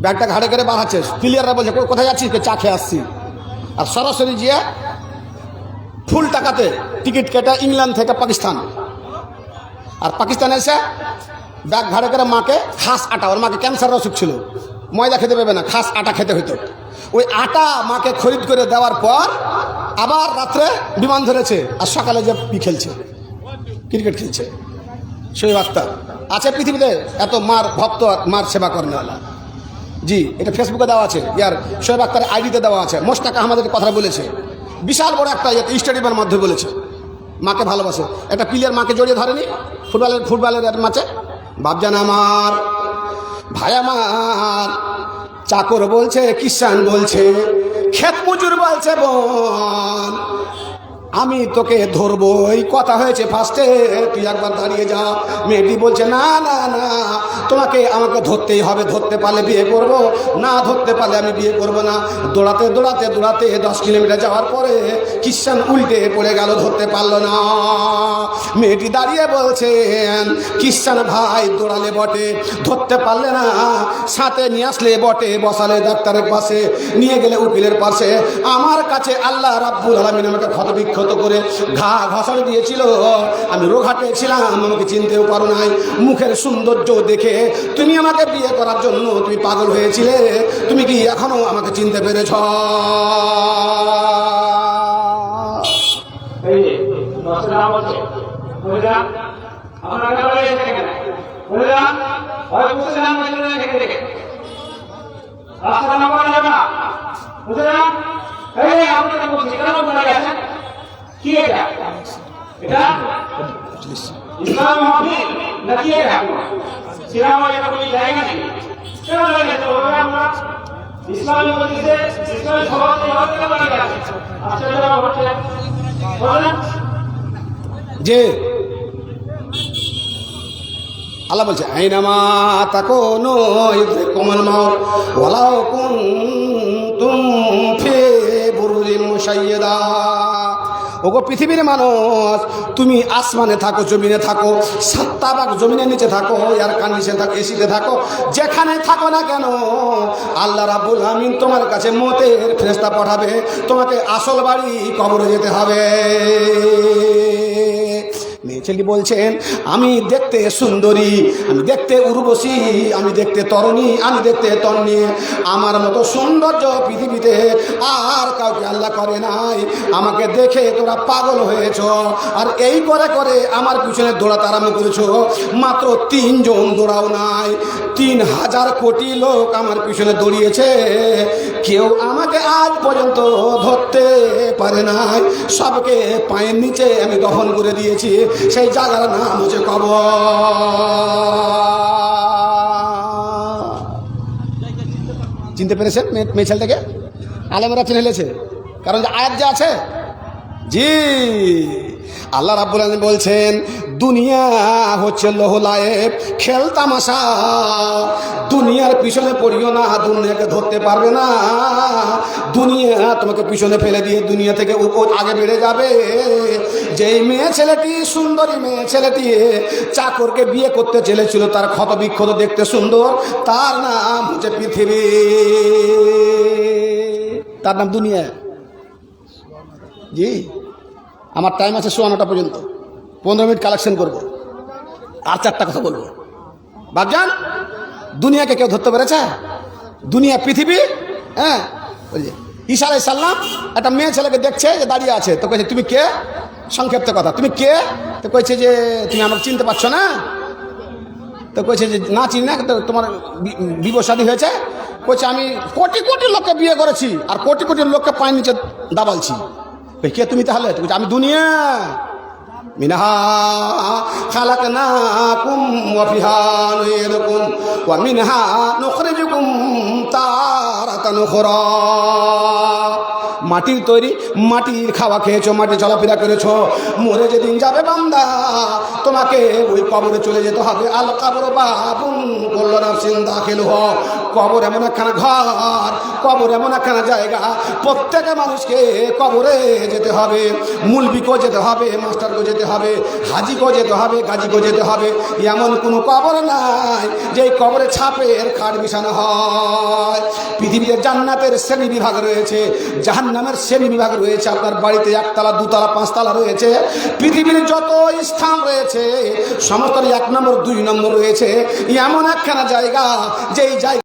ব্যাগটা ঘাড়ে করে বাড়াচ্ছে। প্লেয়াররা বলছে কোথায় যাচ্ছিস? চা খেয়ে আসছি। আর সরাসরি গিয়ে ফুল টাকাতে টিকিট কেটে ইংল্যান্ড থেকে পাকিস্তান, আর পাকিস্তানে এসে ব্যাগ ঘাড়ে করে মাকে খাস আটা, ওর মাকে ক্যান্সারের অসুখ ছিল, ময়দা খেতে পারবে না, খাস আটা খেতে হইতো। ওই আটা মাকে খরিদ করে দেওয়ার পর আবার রাত্রে বিমান ধরেছে, আর সকালে যে খেলছে, ক্রিকেট খেলছে। শোয়েব আখতার আছে পৃথিবীতে এত মার ভক্ত, মার সেবা করেনওয়ালা। জি, এটা ফেসবুকে দেওয়া আছে, ইয়ার শোয়েব আক্তার আইডিতে দেওয়া আছে। মোশতাক আহমেদের কথা বলেছে, বিশাল বড় একটা স্টেডিয়ামের মধ্যে বলেছে মাকে ভালোবাসে। একটা প্লেয়ার মাকে জড়িয়ে ধরেনি ফুটবলের ম্যাচে। বাপজান আমার, ভাই আমার, চাকর বলছে, কিষান বলছে, ক্ষেত মজুর বলছে বোন, আমি তোকে ধরবো, এই কথা হয়েছে ফার্স্টে, তুই একবার দাঁড়িয়ে যা। মেয়েটি বলছে না না না, তোমাকে আমাকে ধরতেই হবে, ধরতে পারলে বিয়ে করব, না ধরতে পারলে আমি বিয়ে করব না। দৌড়াতে দৌড়াতে দৌড়াতে 10 কিলোমিটার যাওয়ার পরে কিষান উল্টে পড়ে গেল, ধরতে পারলো না। মেয়েটি দাঁড়িয়ে বলছেন, কিষান ভাই দৌড়ালে বটে, ধরতে পারলে না, সাথে নিয়ে আসলে বটে, বসালে ডাক্তারের পাশে, নিয়ে গেলে উকিলের পাশে। আমার কাছে আল্লাহ রাব্বুল আলামিন আমাকে ক্ষতবিক্ষত করে ঘাসাড়ে দিয়েছিল, আমি রোঘাটে ছিলাম, আমাকে চিনতেও পারো নাই। মুখের সৌন্দর্য দেখে তুমি আমাকে বিয়ে করার জন্য তুমি পাগল হয়েছিলে, তুমি কি এখনো আমাকে চিনতে পেরেছ? কি এটা? এটা ইসলাম হবে নাকি এটা সিনেমা এটা কোনো জায়গা নেই? কেন জায়গা তো আমরা ইসলামের মধ্যে ইসলামের সমাজ এভাবে লাগে আছে। আচ্ছা এটা হচ্ছে বলেন যে আল্লাহ বলছে, আইনামা তাকুনু ইউদরিকুমুল মাউত ওয়ালাউ কুনতুম ফি বুরুজিন মুশাইয়্যাদা। ওগো পৃথিবীর মানুষ, তুমি আসমানে থাকো, জমিনে থাকো, 7 ভাগ জমিনের নিচে থাকো, এয়ার কন্ডিশনে থাকো, এসিতে থাকো, যেখানে থাকো না কেন, আল্লাহ রাব্বুল আমিন তোমার কাছে মতের ফেরেশতা পাঠাবে, তোমাকে আসল বাড়ি কবরে যেতে হবে। মেয়ে ছেলে বলছেন, আমি দেখতে সুন্দরী, আমি দেখতে উর্বশী, আমি দেখতে তরুণী, আমি দেখতে তন্নি, আমার মতো সৌন্দর্য পৃথিবীতে আর কাউকে আল্লাহ করে নাই। আমাকে দেখে তোরা পাগল হয়েছ, আর এই করে করে আমার পিছনে দৌড়াতে আরম্ভ করেছ। মাত্র 3 জন দৌড়াও নাই, 3000 কোটি লোক আমার পিছনে দৌড়িয়েছে, কেউ আমাকে আজ পর্যন্ত ধরতে পারে নাই। সবকে পায়ের নিচে আমি দফন করে দিয়েছি, সেই জায়গার নাম হচ্ছে কবর। চিনতে পেরেছেন মেয়ে ছেলেটাকে? আলেমরা চিনে ফেলেছে, কারণ যে আয়াত যে আছে। জি, আল্লাহ রাব্বুল আলামিন বলছেন, দুনিয়া হচ্ছে লোহলায়েব, খেল তামাশা, দুনিয়ার পিছনে পড়িও না, দুনিয়াকে ধরতে পারবে না। দুনিয়া তোমাকে পিছনে ফেলে দিয়ে দুনিয়া থেকে আগে বেড়ে যাবে। যেই মেয়ে ছেলেটি, সুন্দরী মেয়ে ছেলেটি চাকরকে বিয়ে করতে চেয়েছিল, তার ক্ষত বিক্ষত দেখতে সুন্দর, তার নাম হচ্ছে পৃথিবী, তার নাম দুনিয়া। জি, আমার টাইম আছে 9:15 পর্যন্ত, 15 মিনিট কালেকশন করবো, আর 4টা কথা বলবো। ভাবজান, দুনিয়াকে কেউ ধরতে পেরেছে? দুনিয়া পৃথিবী। হ্যাঁ, ঈসা আলাইহিস সালাম একটা মেয়ে ছেলেকে দেখছে যে দাঁড়িয়ে আছে, তো কইছে তুমি কে? সংক্ষিপ্ত কথা, তুমি কে? তো কইছে যে তুমি আমাকে চিনতে পারছো না? তো কইছে যে না চিনি না, তো তোমার বিবাহ শাদী হয়েছে? কইছে আমি কোটি কোটি লোককে বিয়ে করেছি, আর কোটি কোটি লোককে পায়ের নিচে দাবালছি। কে তুমি তাহলে? আমি দুনিয়া। মিনহা খালাকনাকুম ওয়া ফিহা নুইদুকুম ওয়া মিনহা নুখরিজুকুম তারাতান উখরা। মাটির তৈরি, মাটির খাওয়া খেয়েছো, মাটি চলাফেরা করেছো, মরে যেদিন যাবে বান্দা, তোমাকে ওই কবরে চলে যেতে হবে। আল কবর বাবুন কুল্লু নাফসিন দাখিলুহু। কবর এমন একখানা ঘর, কবর এমন একখানা জায়গা, প্রত্যেকে মানুষকে কবরে যেতে হবে। মুলবিকেও যেতে হবে, মাস্টারকেও যেতে হবে, হাজিকেও যেতে হবে, গাজীকেও যেতে হবে। এমন কোনো কবর নাই যেই কবরে ছাপের খাট বিছানো হয়। পৃথিবীতে জান্নাতের শ্রেণী বিভাগ রয়েছে, জাহান্নামের শ্রেণী বিভাগ রয়েছে। আপনার বাড়িতে 1 তলা 2 তলা 5 তলা রয়েছে। পৃথিবীর যত স্থান রয়েছে সমস্ত 1 নম্বর 2 নম্বর রয়েছে। এমন একখানা জায়গা, যেই জায়গা